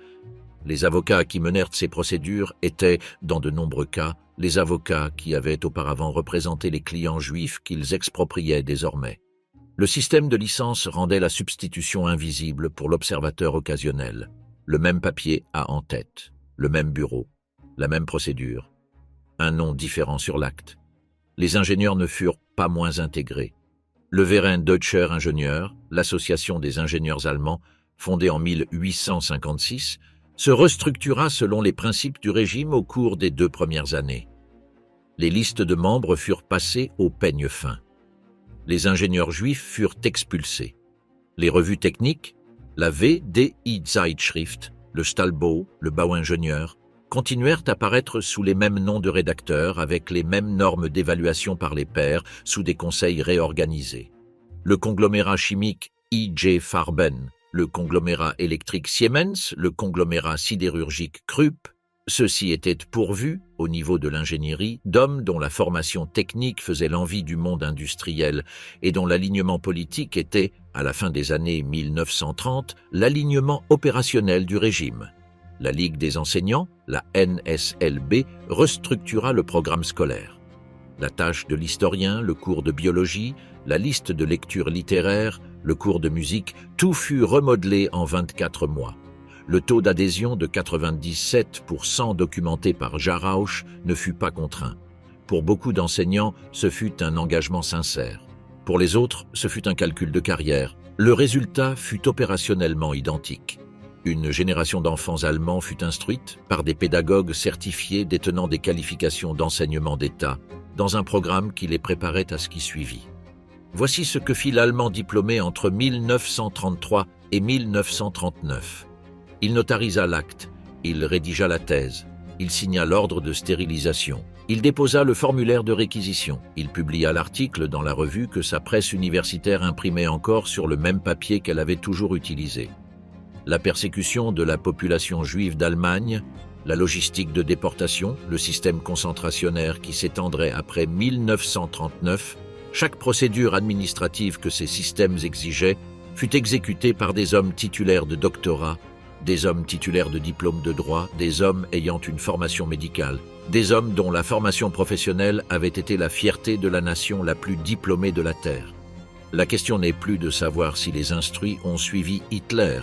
Les avocats qui menèrent ces procédures étaient, dans de nombreux cas, les avocats qui avaient auparavant représenté les clients juifs qu'ils expropriaient désormais. Le système de licence rendait la substitution invisible pour l'observateur occasionnel. Le même papier a en tête, le même bureau, la même procédure, un nom différent sur l'acte. Les ingénieurs ne furent pas moins intégrés. Le Verein Deutscher Ingenieur, l'association des ingénieurs allemands, fondée en 1856, se restructura selon les principes du régime au cours des 2 premières années. Les listes de membres furent passées au peigne fin. Les ingénieurs juifs furent expulsés. Les revues techniques, la WDI Zeitschrift, le Stahlbau, le Bauingenieur, continuèrent à paraître sous les mêmes noms de rédacteurs avec les mêmes normes d'évaluation par les pairs sous des conseils réorganisés. Le conglomérat chimique I.G. Farben, le conglomérat électrique Siemens, le conglomérat sidérurgique Krupp, ceux-ci étaient pourvus, au niveau de l'ingénierie, d'hommes dont la formation technique faisait l'envie du monde industriel et dont l'alignement politique était, à la fin des années 1930, l'alignement opérationnel du régime. La Ligue des enseignants, la NSLB, restructura le programme scolaire. La tâche de l'historien, le cours de biologie, la liste de lecture littéraire, le cours de musique, tout fut remodelé en 24 mois. Le taux d'adhésion de 97% documenté par Jarausch ne fut pas contraint. Pour beaucoup d'enseignants, ce fut un engagement sincère. Pour les autres, ce fut un calcul de carrière. Le résultat fut opérationnellement identique. Une génération d'enfants allemands fut instruite par des pédagogues certifiés détenant des qualifications d'enseignement d'État, dans un programme qui les préparait à ce qui suivit. Voici ce que fit l'Allemand diplômé entre 1933 et 1939. Il notarisa l'acte, il rédigea la thèse, il signa l'ordre de stérilisation, il déposa le formulaire de réquisition, il publia l'article dans la revue que sa presse universitaire imprimait encore sur le même papier qu'elle avait toujours utilisé. La persécution de la population juive d'Allemagne, la logistique de déportation, le système concentrationnaire qui s'étendrait après 1939, chaque procédure administrative que ces systèmes exigeaient fut exécutée par des hommes titulaires de doctorat, des hommes titulaires de diplômes de droit, des hommes ayant une formation médicale, des hommes dont la formation professionnelle avait été la fierté de la nation la plus diplômée de la Terre. La question n'est plus de savoir si les instruits ont suivi Hitler.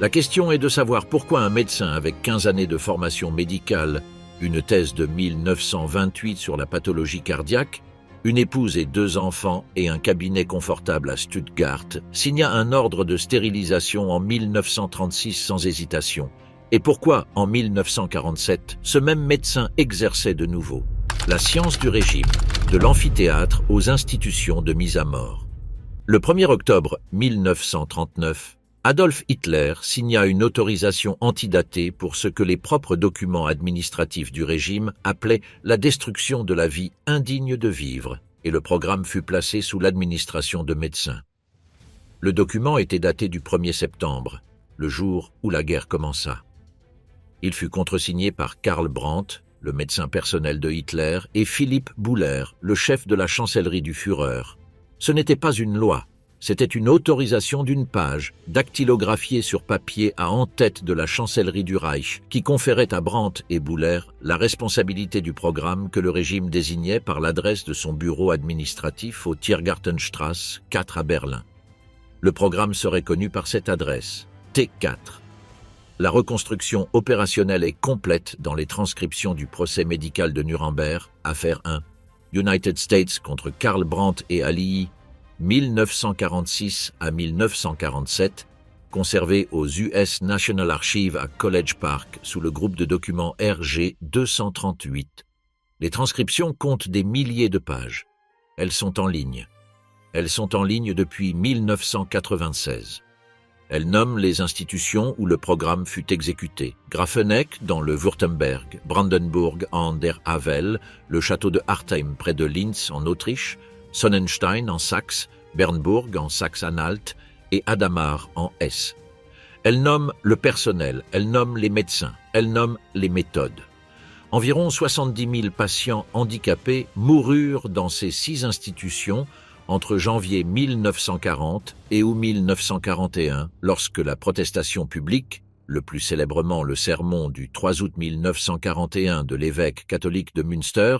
La question est de savoir pourquoi un médecin avec 15 années de formation médicale, une thèse de 1928 sur la pathologie cardiaque, une épouse et 2 enfants et un cabinet confortable à Stuttgart, signa un ordre de stérilisation en 1936 sans hésitation. Et pourquoi, en 1947, ce même médecin exerçait de nouveau la science du régime, de l'amphithéâtre aux institutions de mise à mort. Le 1er octobre 1939, Adolf Hitler signa une autorisation antidatée pour ce que les propres documents administratifs du régime appelaient la destruction de la vie indigne de vivre, et le programme fut placé sous l'administration de médecins. Le document était daté du 1er septembre, le jour où la guerre commença. Il fut contresigné par Karl Brandt, le médecin personnel de Hitler, et Philipp Buhler, le chef de la chancellerie du Führer. Ce n'était pas une loi, C'était une autorisation d'une page, dactylographiée sur papier à en-tête de la chancellerie du Reich, qui conférait à Brandt et Buller la responsabilité du programme que le régime désignait par l'adresse de son bureau administratif au Tiergartenstrasse 4 à Berlin. Le programme serait connu par cette adresse, T4. La reconstruction opérationnelle est complète dans les transcriptions du procès médical de Nuremberg, affaire 1, United States contre Karl Brandt et Alii, 1946 à 1947, conservé aux US National Archives à College Park sous le groupe de documents RG 238. Les transcriptions comptent des milliers de pages. Elles sont en ligne. Elles sont en ligne depuis 1996. Elles nomment les institutions où le programme fut exécuté. Grafenegg dans le Württemberg, Brandenburg an der Havel, le château de Hartheim près de Linz en Autriche, Sonnenstein en Saxe, Bernburg en Saxe-Anhalt et Hadamar en Hesse. Elle nomme le personnel, elle nomme les médecins, elle nomme les méthodes. Environ 70 000 patients handicapés moururent dans ces 6 institutions entre janvier 1940 et août 1941, lorsque la protestation publique, le plus célèbrement le sermon du 3 août 1941 de l'évêque catholique de Münster,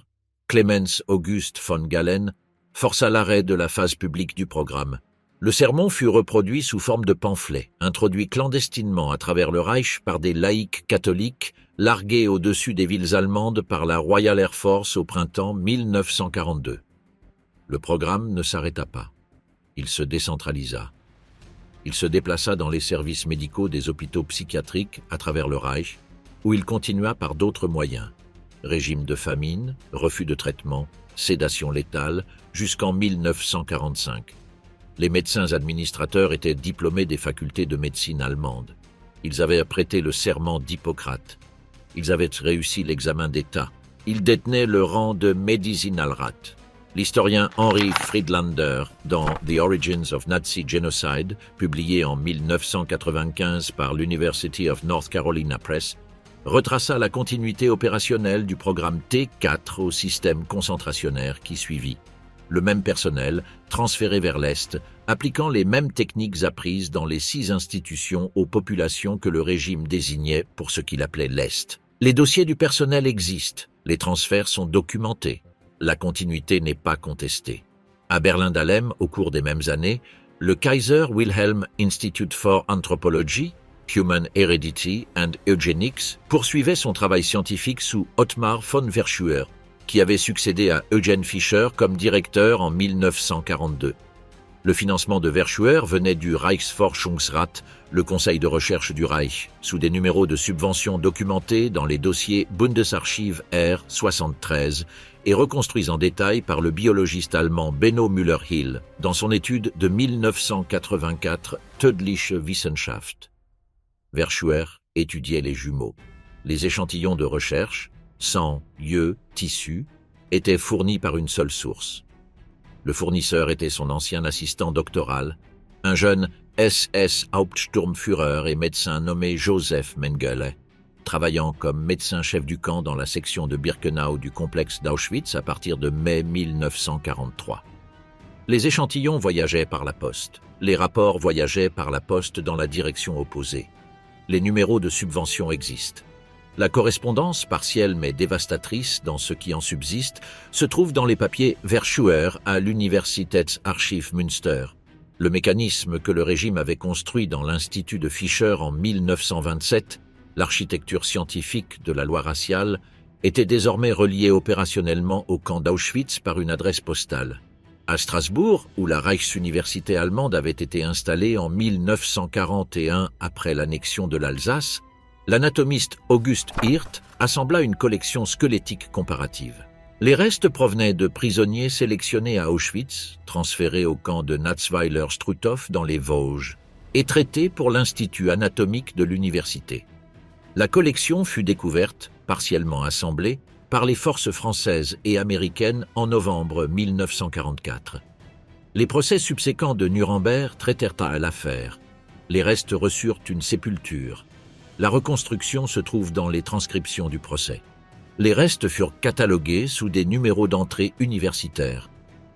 Clemens August von Galen, força l'arrêt de la phase publique du programme. Le sermon fut reproduit sous forme de pamphlet, introduit clandestinement à travers le Reich par des laïcs catholiques, largués au-dessus des villes allemandes par la Royal Air Force au printemps 1942. Le programme ne s'arrêta pas. Il se décentralisa. Il se déplaça dans les services médicaux des hôpitaux psychiatriques à travers le Reich, où il continua par d'autres moyens. Régime de famine, refus de traitement, sédation létale, jusqu'en 1945. Les médecins administrateurs étaient diplômés des facultés de médecine allemandes. Ils avaient prêté le serment d'Hippocrate. Ils avaient réussi l'examen d'État. Ils détenaient le rang de Medizinalrat. L'historien Henry Friedlander, dans The Origins of Nazi Genocide, publié en 1995 par l'University of North Carolina Press, retraça la continuité opérationnelle du programme T4 au système concentrationnaire qui suivit. Le même personnel, transféré vers l'Est, appliquant les mêmes techniques apprises dans les 6 institutions aux populations que le régime désignait pour ce qu'il appelait l'Est. Les dossiers du personnel existent, les transferts sont documentés. La continuité n'est pas contestée. À Berlin-Dahlem, au cours des mêmes années, le Kaiser Wilhelm Institute for Anthropology, Human Heredity and Eugenics, poursuivait son travail scientifique sous Ottmar von Verschuer, qui avait succédé à Eugen Fischer comme directeur en 1942. Le financement de Verschuer venait du Reichsforschungsrat, le conseil de recherche du Reich, sous des numéros de subventions documentés dans les dossiers Bundesarchiv R 73 et reconstruits en détail par le biologiste allemand Benno Müller-Hill dans son étude de 1984 Tödliche Wissenschaft. Verschuer étudiait les jumeaux. Les échantillons de recherche, sang, yeux, tissus, étaient fournis par une seule source. Le fournisseur était son ancien assistant doctoral, un jeune SS Hauptsturmführer et médecin nommé Joseph Mengele, travaillant comme médecin-chef du camp dans la section de Birkenau du complexe d'Auschwitz à partir de mai 1943. Les échantillons voyageaient par la poste. Les rapports voyageaient par la poste dans la direction opposée. Les numéros de subvention existent. La correspondance, partielle mais dévastatrice dans ce qui en subsiste, se trouve dans les papiers Verschuer à l'Universitätsarchiv Münster. Le mécanisme que le régime avait construit dans l'Institut de Fischer en 1927, l'architecture scientifique de la loi raciale, était désormais relié opérationnellement au camp d'Auschwitz par une adresse postale. À Strasbourg, où la Reichsuniversité allemande avait été installée en 1941 après l'annexion de l'Alsace, l'anatomiste August Hirt assembla une collection squelettique comparative. Les restes provenaient de prisonniers sélectionnés à Auschwitz, transférés au camp de Natzweiler-Struthof dans les Vosges, et traités pour l'Institut anatomique de l'université. La collection fut découverte, partiellement assemblée, par les forces françaises et américaines en novembre 1944. Les procès subséquents de Nuremberg traitèrent à l'affaire. Les restes reçurent une sépulture. La reconstruction se trouve dans les transcriptions du procès. Les restes furent catalogués sous des numéros d'entrée universitaires.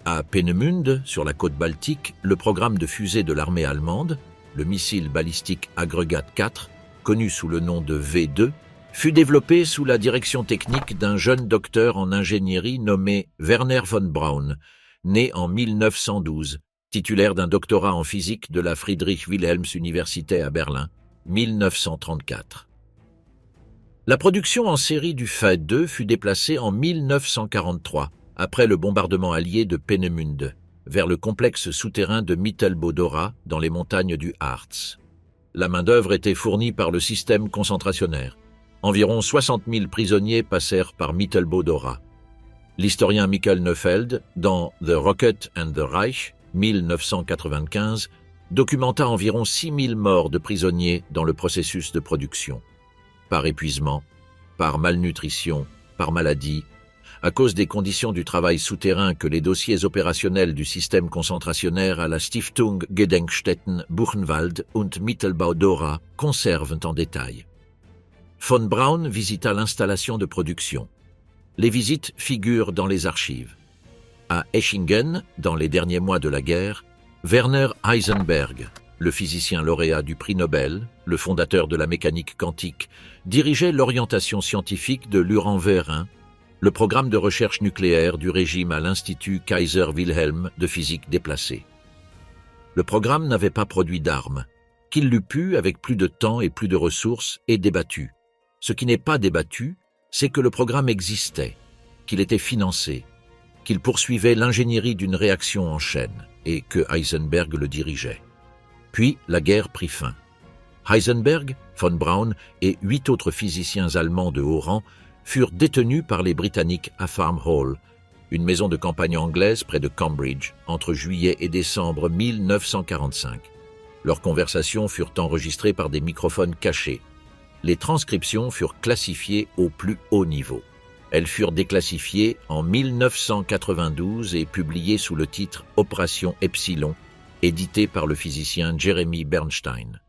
À Peenemünde, sur la côte baltique, le programme de fusée de l'armée allemande, le missile balistique Agregat 4, connu sous le nom de V2, fut développé sous la direction technique d'un jeune docteur en ingénierie nommé Werner von Braun, né en 1912, titulaire d'un doctorat en physique de la Friedrich-Wilhelms-Universität à Berlin, 1934. La production en série du V2 fut déplacée en 1943, après le bombardement allié de Peenemünde, vers le complexe souterrain de Mittelbau-Dora dans les montagnes du Harz. La main-d'œuvre était fournie par le système concentrationnaire. Environ 60 000 prisonniers passèrent par Mittelbau-Dora. L'historien Michael Neufeld, dans The Rocket and the Reich, 1995, documenta environ 6 000 morts de prisonniers dans le processus de production. Par épuisement, par malnutrition, par maladie, à cause des conditions du travail souterrain que les dossiers opérationnels du système concentrationnaire à la Stiftung Gedenkstätten Buchenwald und Mittelbau-Dora conservent en détail. Von Braun visita l'installation de production. Les visites figurent dans les archives. À Eschingen, dans les derniers mois de la guerre, Werner Heisenberg, le physicien lauréat du prix Nobel, le fondateur de la mécanique quantique, dirigeait l'orientation scientifique de l'Uran-Verin, le programme de recherche nucléaire du régime à l'Institut Kaiser Wilhelm de physique déplacée. Le programme n'avait pas produit d'armes, qu'il l'eût pu avec plus de temps et plus de ressources et débattu. Ce qui n'est pas débattu, c'est que le programme existait, qu'il était financé, qu'il poursuivait l'ingénierie d'une réaction en chaîne et que Heisenberg le dirigeait. Puis la guerre prit fin. Heisenberg, von Braun et 8 autres physiciens allemands de haut rang furent détenus par les Britanniques à Farm Hall, une maison de campagne anglaise près de Cambridge, entre juillet et décembre 1945. Leurs conversations furent enregistrées par des microphones cachés. Les transcriptions furent classifiées au plus haut niveau. Elles furent déclassifiées en 1992 et publiées sous le titre Opération Epsilon, édité par le physicien Jeremy Bernstein.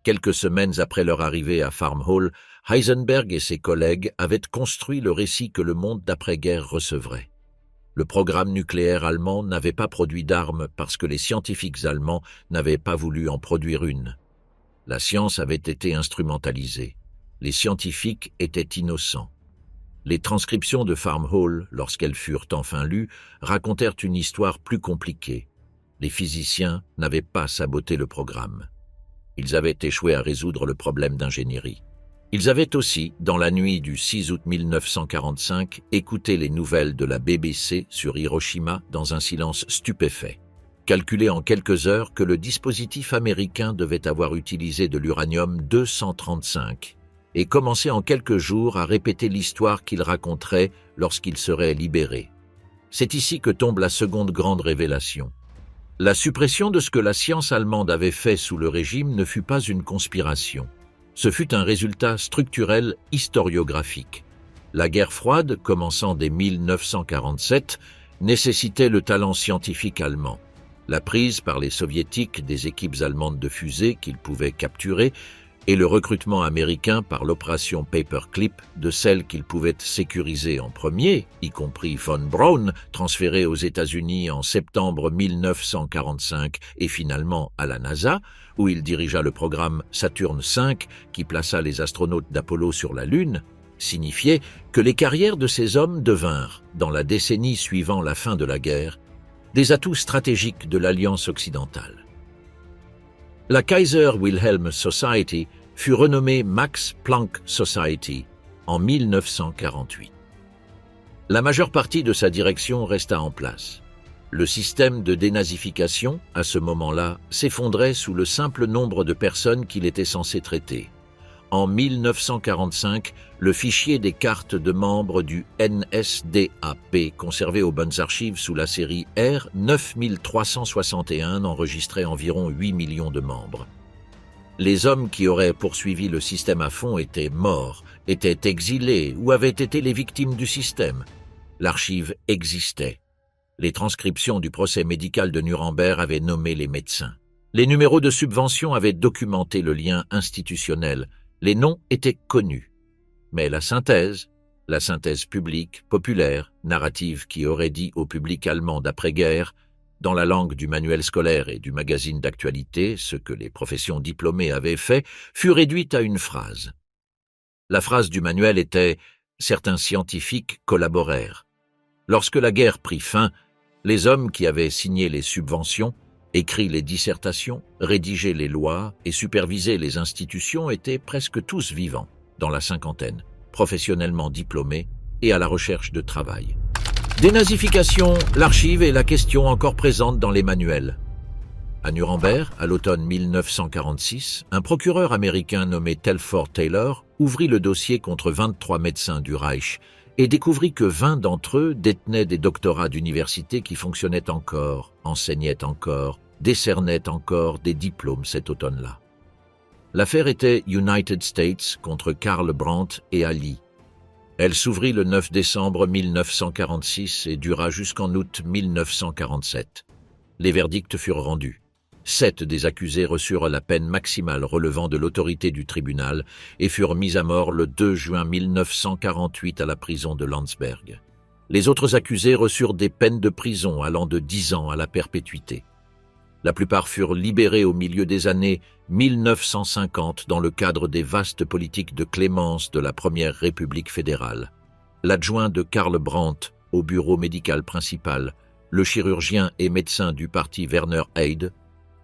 Quelques semaines après leur arrivée à Farm Hall, Heisenberg et ses collègues avaient construit le récit que le monde d'après-guerre recevrait. Le programme nucléaire allemand n'avait pas produit d'armes parce que les scientifiques allemands n'avaient pas voulu en produire une. La science avait été instrumentalisée. Les scientifiques étaient innocents. Les transcriptions de Farm Hall, lorsqu'elles furent enfin lues, racontèrent une histoire plus compliquée. Les physiciens n'avaient pas saboté le programme. Ils avaient échoué à résoudre le problème d'ingénierie. Ils avaient aussi, dans la nuit du 6 août 1945, écouté les nouvelles de la BBC sur Hiroshima dans un silence stupéfait. Calculé en quelques heures que le dispositif américain devait avoir utilisé de l'uranium-235 et commencé en quelques jours à répéter l'histoire qu'il raconterait lorsqu'il serait libéré. C'est ici que tombe la seconde grande révélation. La suppression de ce que la science allemande avait fait sous le régime ne fut pas une conspiration. Ce fut un résultat structurel historiographique. La guerre froide, commençant dès 1947, nécessitait le talent scientifique allemand. La prise par les soviétiques des équipes allemandes de fusées qu'ils pouvaient capturer et le recrutement américain par l'opération Paperclip de celles qu'ils pouvaient sécuriser en premier, y compris von Braun, transféré aux États-Unis en septembre 1945 et finalement à la NASA, où il dirigea le programme Saturne V qui plaça les astronautes d'Apollo sur la Lune, signifiait que les carrières de ces hommes devinrent, dans la décennie suivant la fin de la guerre, des atouts stratégiques de l'Alliance occidentale. La Kaiser Wilhelm Society fut renommée Max Planck Society en 1948. La majeure partie de sa direction resta en place. Le système de dénazification, à ce moment-là, s'effondrait sous le simple nombre de personnes qu'il était censé traiter. En 1945, le fichier des cartes de membres du NSDAP, conservé aux bonnes archives sous la série R 9361, enregistrait environ 8 millions de membres. Les hommes qui auraient poursuivi le système à fond étaient morts, étaient exilés ou avaient été les victimes du système. L'archive existait. Les transcriptions du procès médical de Nuremberg avaient nommé les médecins. Les numéros de subvention avaient documenté le lien institutionnel. Les noms étaient connus. Mais la synthèse, la synthèse publique, populaire, narrative qui aurait dit au public allemand d'après-guerre, dans la langue du manuel scolaire et du magazine d'actualité, ce que les professions diplômées avaient fait, fut réduite à une phrase. La phrase du manuel était « Certains scientifiques collaborèrent ». Lorsque la guerre prit fin, les hommes qui avaient signé les subventions, écrit les dissertations, rédigé les lois et supervisé les institutions étaient presque tous vivants, dans la cinquantaine, professionnellement diplômés et à la recherche de travail. Dénazification, l'archive est la question encore présente dans les manuels. À Nuremberg, à l'automne 1946, un procureur américain nommé Telford Taylor ouvrit le dossier contre 23 médecins du Reich et découvrit que 20 d'entre eux détenaient des doctorats d'université qui fonctionnaient encore, enseignaient encore, décernaient encore des diplômes cet automne-là. L'affaire était United States contre Karl Brandt et Ali. Elle s'ouvrit le 9 décembre 1946 et dura jusqu'en août 1947. Les verdicts furent rendus. 7 des accusés reçurent la peine maximale relevant de l'autorité du tribunal et furent mis à mort le 2 juin 1948 à la prison de Landsberg. Les autres accusés reçurent des peines de prison allant de 10 ans à la perpétuité. La plupart furent libérés au milieu des années 1950 dans le cadre des vastes politiques de clémence de la Première République fédérale. L'adjoint de Karl Brandt au bureau médical principal, le chirurgien et médecin du parti Werner Heyde,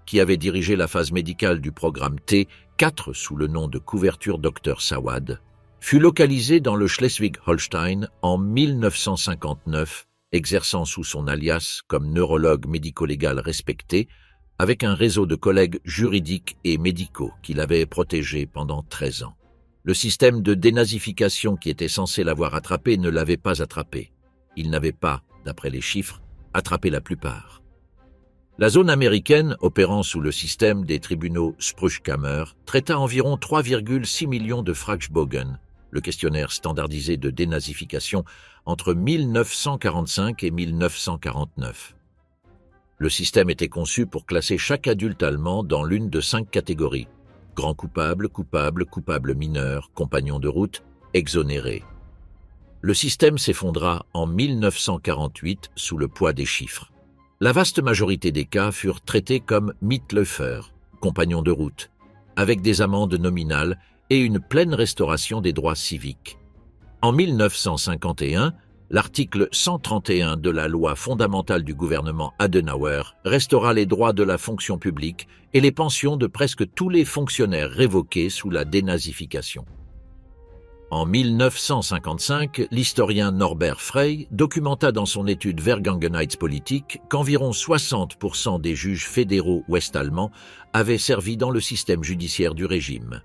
qui avait dirigé la phase médicale du programme T4 sous le nom de couverture Dr Sawad, fut localisé dans le Schleswig-Holstein en 1959, exerçant sous son alias comme neurologue médico-légal respecté, avec un réseau de collègues juridiques et médicaux qui l'avaient protégé pendant 13 ans. Le système de dénazification qui était censé l'avoir attrapé ne l'avait pas attrapé. Il n'avait pas, d'après les chiffres, attrapé la plupart. La zone américaine, opérant sous le système des tribunaux Spruchkammer, traita environ 3,6 millions de Fragebogen, le questionnaire standardisé de dénazification, entre 1945 et 1949. Le système était conçu pour classer chaque adulte allemand dans l'une de 5 catégories: grand coupable, coupable, coupable mineur, compagnon de route, exonéré. Le système s'effondra en 1948 sous le poids des chiffres. La vaste majorité des cas furent traités comme Mitläufer, compagnons de route, avec des amendes nominales et une pleine restauration des droits civiques. En 1951, l'article 131 de la loi fondamentale du gouvernement Adenauer restaura les droits de la fonction publique et les pensions de presque tous les fonctionnaires révoqués sous la dénazification. En 1955, l'historien Norbert Frey documenta dans son étude Vergangenheitspolitik qu'environ 60% des juges fédéraux ouest-allemands avaient servi dans le système judiciaire du régime.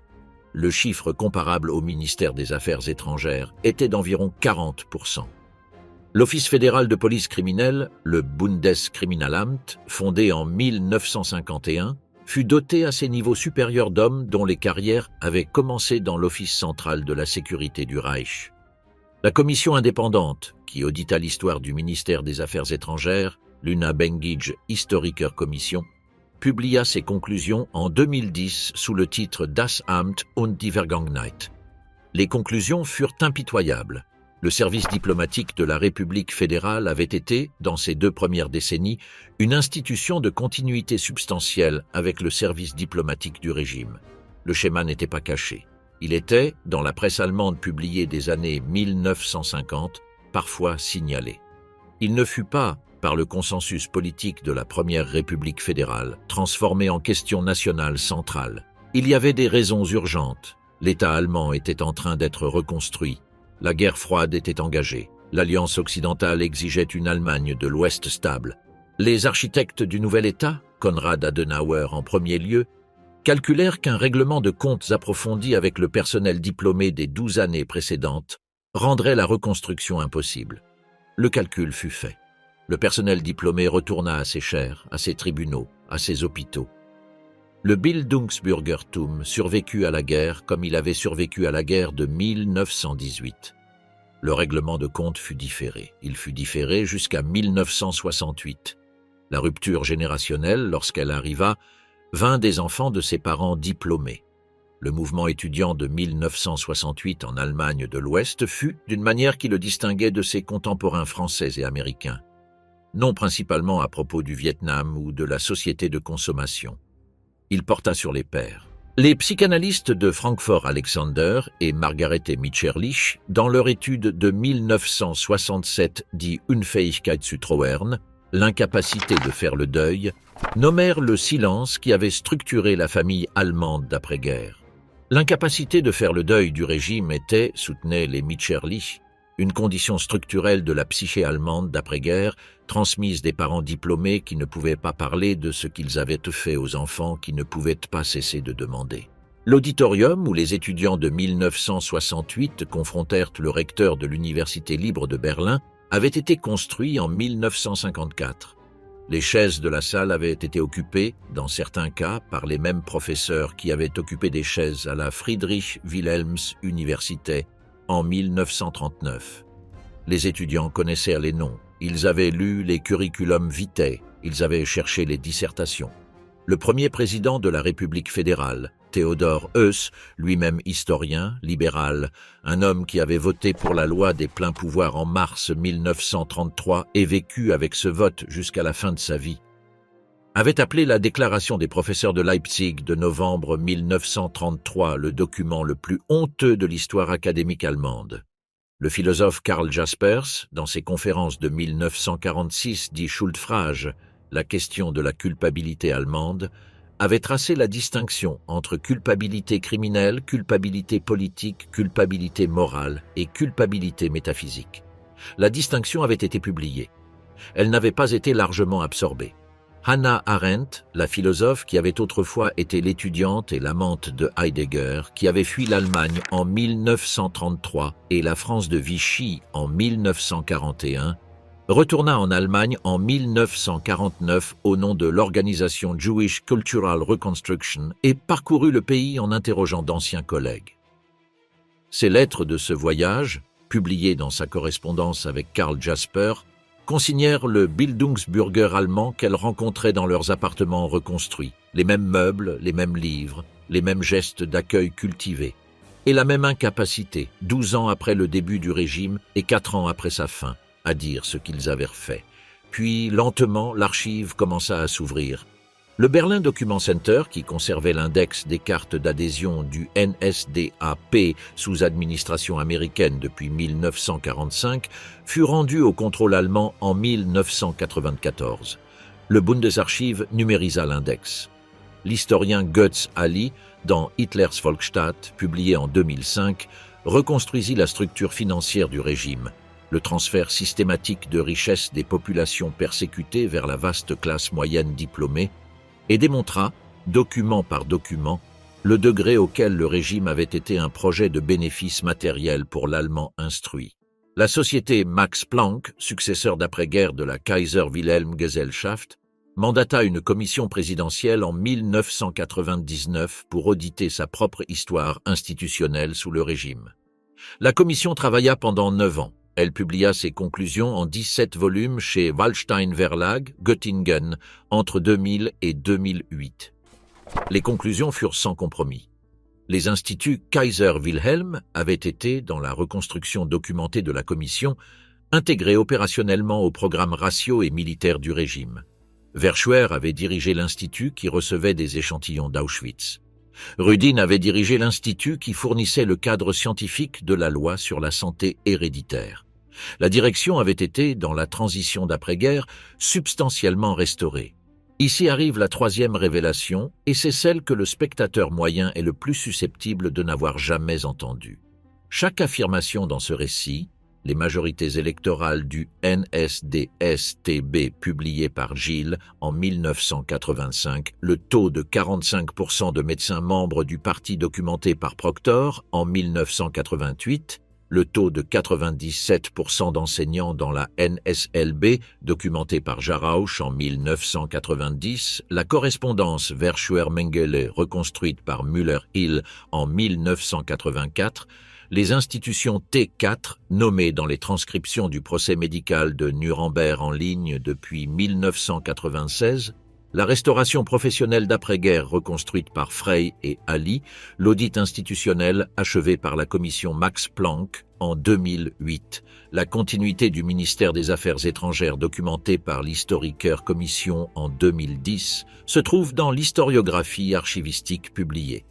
Le chiffre comparable au ministère des Affaires étrangères était d'environ 40%. L'Office fédéral de police criminelle, le Bundeskriminalamt, fondé en 1951, fut doté à ses niveaux supérieurs d'hommes dont les carrières avaient commencé dans l'Office central de la sécurité du Reich. La commission indépendante, qui audita l'histoire du ministère des Affaires étrangères, l'Unabhängige Historiker Commission, publia ses conclusions en 2010 sous le titre Das Amt und die Vergangenheit. Les conclusions furent impitoyables. Le service diplomatique de la République fédérale avait été, dans ces 2 premières décennies, une institution de continuité substantielle avec le service diplomatique du régime. Le schéma n'était pas caché. Il était, dans la presse allemande publiée des années 1950, parfois signalé. Il ne fut pas, par le consensus politique de la Première République fédérale, transformé en question nationale centrale. Il y avait des raisons urgentes. L'État allemand était en train d'être reconstruit. La guerre froide était engagée. L'Alliance occidentale exigeait une Allemagne de l'Ouest stable. Les architectes du nouvel État, Konrad Adenauer en premier lieu, calculèrent qu'un règlement de comptes approfondi avec le personnel diplômé des 12 années précédentes rendrait la reconstruction impossible. Le calcul fut fait. Le personnel diplômé retourna à ses chaires, à ses tribunaux, à ses hôpitaux. Le Bildungsbürgertum survécut à la guerre comme il avait survécu à la guerre de 1918. Le règlement de compte fut différé. Il fut différé jusqu'à 1968. La rupture générationnelle, lorsqu'elle arriva, vint des enfants de ses parents diplômés. Le mouvement étudiant de 1968 en Allemagne de l'Ouest fut d'une manière qui le distinguait de ses contemporains français et américains, non principalement à propos du Vietnam ou de la société de consommation. Il porta sur les pairs. Les psychanalystes de Francfort Alexander et Margaret Mitscherlich, dans leur étude de 1967 dit Unfähigkeit zu trauern, l'incapacité de faire le deuil, nommèrent le silence qui avait structuré la famille allemande d'après-guerre. L'incapacité de faire le deuil du régime était, soutenaient les Mitscherlich, une condition structurelle de la psyché allemande d'après-guerre, transmise des parents diplômés qui ne pouvaient pas parler de ce qu'ils avaient fait aux enfants qui ne pouvaient pas cesser de demander. L'auditorium où les étudiants de 1968 confrontèrent le recteur de l'Université libre de Berlin avait été construit en 1954. Les chaises de la salle avaient été occupées, dans certains cas, par les mêmes professeurs qui avaient occupé des chaises à la Friedrich-Wilhelms-Universität en 1939. Les étudiants connaissaient les noms, ils avaient lu les curriculum vitae, ils avaient cherché les dissertations. Le premier président de la République fédérale, Theodor Heuss, lui-même historien, libéral, un homme qui avait voté pour la loi des pleins pouvoirs en mars 1933 et vécu avec ce vote jusqu'à la fin de sa vie, avait appelé la déclaration des professeurs de Leipzig de novembre 1933 le document le plus honteux de l'histoire académique allemande. Le philosophe Karl Jaspers, dans ses conférences de 1946 dit Schuldfrage, la question de la culpabilité allemande, avait tracé la distinction entre culpabilité criminelle, culpabilité politique, culpabilité morale et culpabilité métaphysique. La distinction avait été publiée. Elle n'avait pas été largement absorbée. Hannah Arendt, la philosophe qui avait autrefois été l'étudiante et l'amante de Heidegger, qui avait fui l'Allemagne en 1933 et la France de Vichy en 1941, retourna en Allemagne en 1949 au nom de l'organisation Jewish Cultural Reconstruction et parcourut le pays en interrogeant d'anciens collègues. Ces lettres de ce voyage, publiées dans sa correspondance avec Karl Jasper, consignèrent le Bildungsbürger allemand qu'elle rencontrait dans leurs appartements reconstruits, les mêmes meubles, les mêmes livres, les mêmes gestes d'accueil cultivés, et la même incapacité, 12 ans après le début du régime et 4 ans après sa fin, à dire ce qu'ils avaient fait. Puis, lentement, l'archive commença à s'ouvrir. Le Berlin Document Center, qui conservait l'index des cartes d'adhésion du NSDAP sous administration américaine depuis 1945, fut rendu au contrôle allemand en 1994. Le Bundesarchiv numérisa l'index. L'historien Götz Ali, dans Hitlers Volksstaat, publié en 2005, reconstruisit la structure financière du régime, le transfert systématique de richesses des populations persécutées vers la vaste classe moyenne diplômée, et démontra, document par document, le degré auquel le régime avait été un projet de bénéfice matériel pour l'Allemand instruit. La société Max Planck, successeur d'après-guerre de la Kaiser Wilhelm Gesellschaft, mandata une commission présidentielle en 1999 pour auditer sa propre histoire institutionnelle sous le régime. La commission travailla pendant 9 ans. Elle publia ses conclusions en 17 volumes chez Wallstein Verlag, Göttingen, entre 2000 et 2008. Les conclusions furent sans compromis. Les instituts Kaiser Wilhelm avaient été, dans la reconstruction documentée de la commission, intégrés opérationnellement au programme ratio et militaire du régime. Verschuer avait dirigé l'institut qui recevait des échantillons d'Auschwitz. Rudin avait dirigé l'institut qui fournissait le cadre scientifique de la loi sur la santé héréditaire. La direction avait été, dans la transition d'après-guerre, substantiellement restaurée. Ici arrive la troisième révélation, et c'est celle que le spectateur moyen est le plus susceptible de n'avoir jamais entendue. Chaque affirmation dans ce récit, les majorités électorales du NSDSTB publiées par Gilles en 1985, le taux de 45% de médecins membres du parti documenté par Proctor en 1988, le taux de 97% d'enseignants dans la NSLB documenté par Jarausch en 1990, la correspondance Verschuer-Mengele reconstruite par Müller-Hill en 1984, les institutions T4, nommées dans les transcriptions du procès médical de Nuremberg en ligne depuis 1996, La restauration professionnelle d'après-guerre reconstruite par Frey et Ali, l'audit institutionnel achevé par la commission Max Planck en 2008, la continuité du ministère des Affaires étrangères documentée par l'Historiker Commission en 2010 se trouve dans l'historiographie archivistique publiée.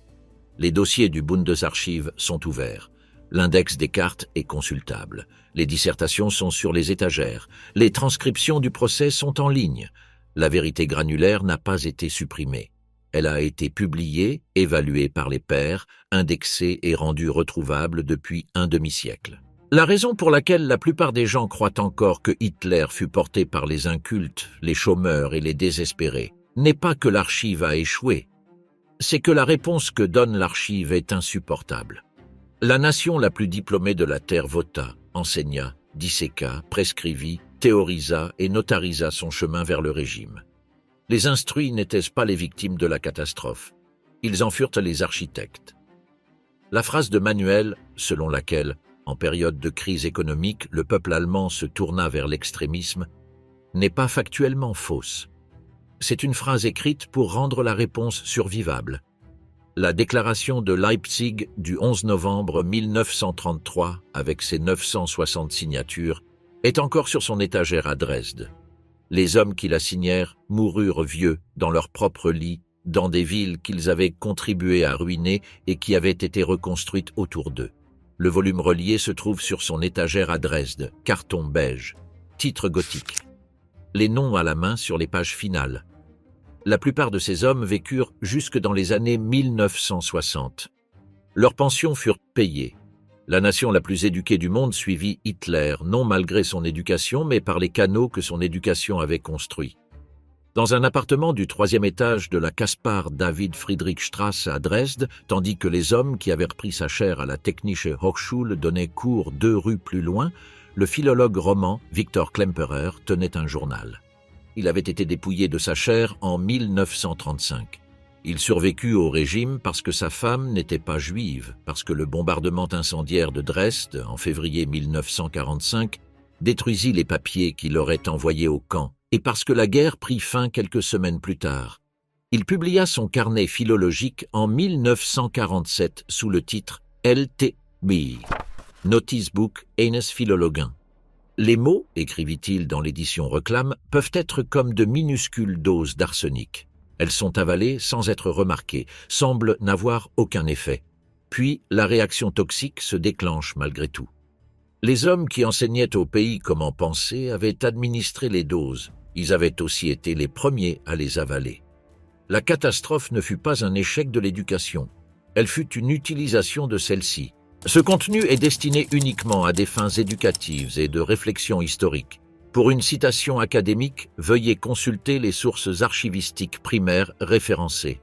Les dossiers du Bundesarchiv sont ouverts. L'index des cartes est consultable. Les dissertations sont sur les étagères. Les transcriptions du procès sont en ligne. La vérité granulaire n'a pas été supprimée. Elle a été publiée, évaluée par les pairs, indexée et rendue retrouvable depuis un demi-siècle. La raison pour laquelle la plupart des gens croient encore que Hitler fut porté par les incultes, les chômeurs et les désespérés n'est pas que l'archive a échoué. C'est que la réponse que donne l'archive est insupportable. La nation la plus diplômée de la Terre vota, enseigna, disséqua, prescrivit, théorisa et notarisa son chemin vers le régime. Les instruits n'étaient pas les victimes de la catastrophe. Ils en furent les architectes. La phrase de Manuel, selon laquelle, en période de crise économique, le peuple allemand se tourna vers l'extrémisme, n'est pas factuellement fausse. C'est une phrase écrite pour rendre la réponse survivable. La déclaration de Leipzig du 11 novembre 1933, avec ses 960 signatures, est encore sur son étagère à Dresde. Les hommes qui la signèrent moururent vieux dans leur propre lit, dans des villes qu'ils avaient contribué à ruiner et qui avaient été reconstruites autour d'eux. Le volume relié se trouve sur son étagère à Dresde, carton beige, titre gothique. Les noms à la main sur les pages finales. La plupart de ces hommes vécurent jusque dans les années 1960. Leurs pensions furent payées. La nation la plus éduquée du monde suivit Hitler, non malgré son éducation, mais par les canaux que son éducation avait construits. Dans un appartement du 3e étage de la Caspar David Friedrich Straße à Dresde, tandis que les hommes qui avaient repris sa chaire à la Technische Hochschule donnaient cours 2 rues plus loin, le philologue roman Victor Klemperer tenait un journal. Il avait été dépouillé de sa chaire en 1935. Il survécut au régime parce que sa femme n'était pas juive, parce que le bombardement incendiaire de Dresde, en février 1945, détruisit les papiers qu'il aurait envoyés au camp, et parce que la guerre prit fin quelques semaines plus tard. Il publia son carnet philologique en 1947 sous le titre « LTB » Notizbuch eines Philologen. Les mots, écrivit-il dans l'édition Reclame, peuvent être comme de minuscules doses d'arsenic. Elles sont avalées sans être remarquées, semblent n'avoir aucun effet. Puis, la réaction toxique se déclenche malgré tout. Les hommes qui enseignaient au pays comment penser avaient administré les doses. Ils avaient aussi été les premiers à les avaler. La catastrophe ne fut pas un échec de l'éducation. Elle fut une utilisation de celle-ci. Ce contenu est destiné uniquement à des fins éducatives et de réflexion historique. Pour une citation académique, veuillez consulter les sources archivistiques primaires référencées.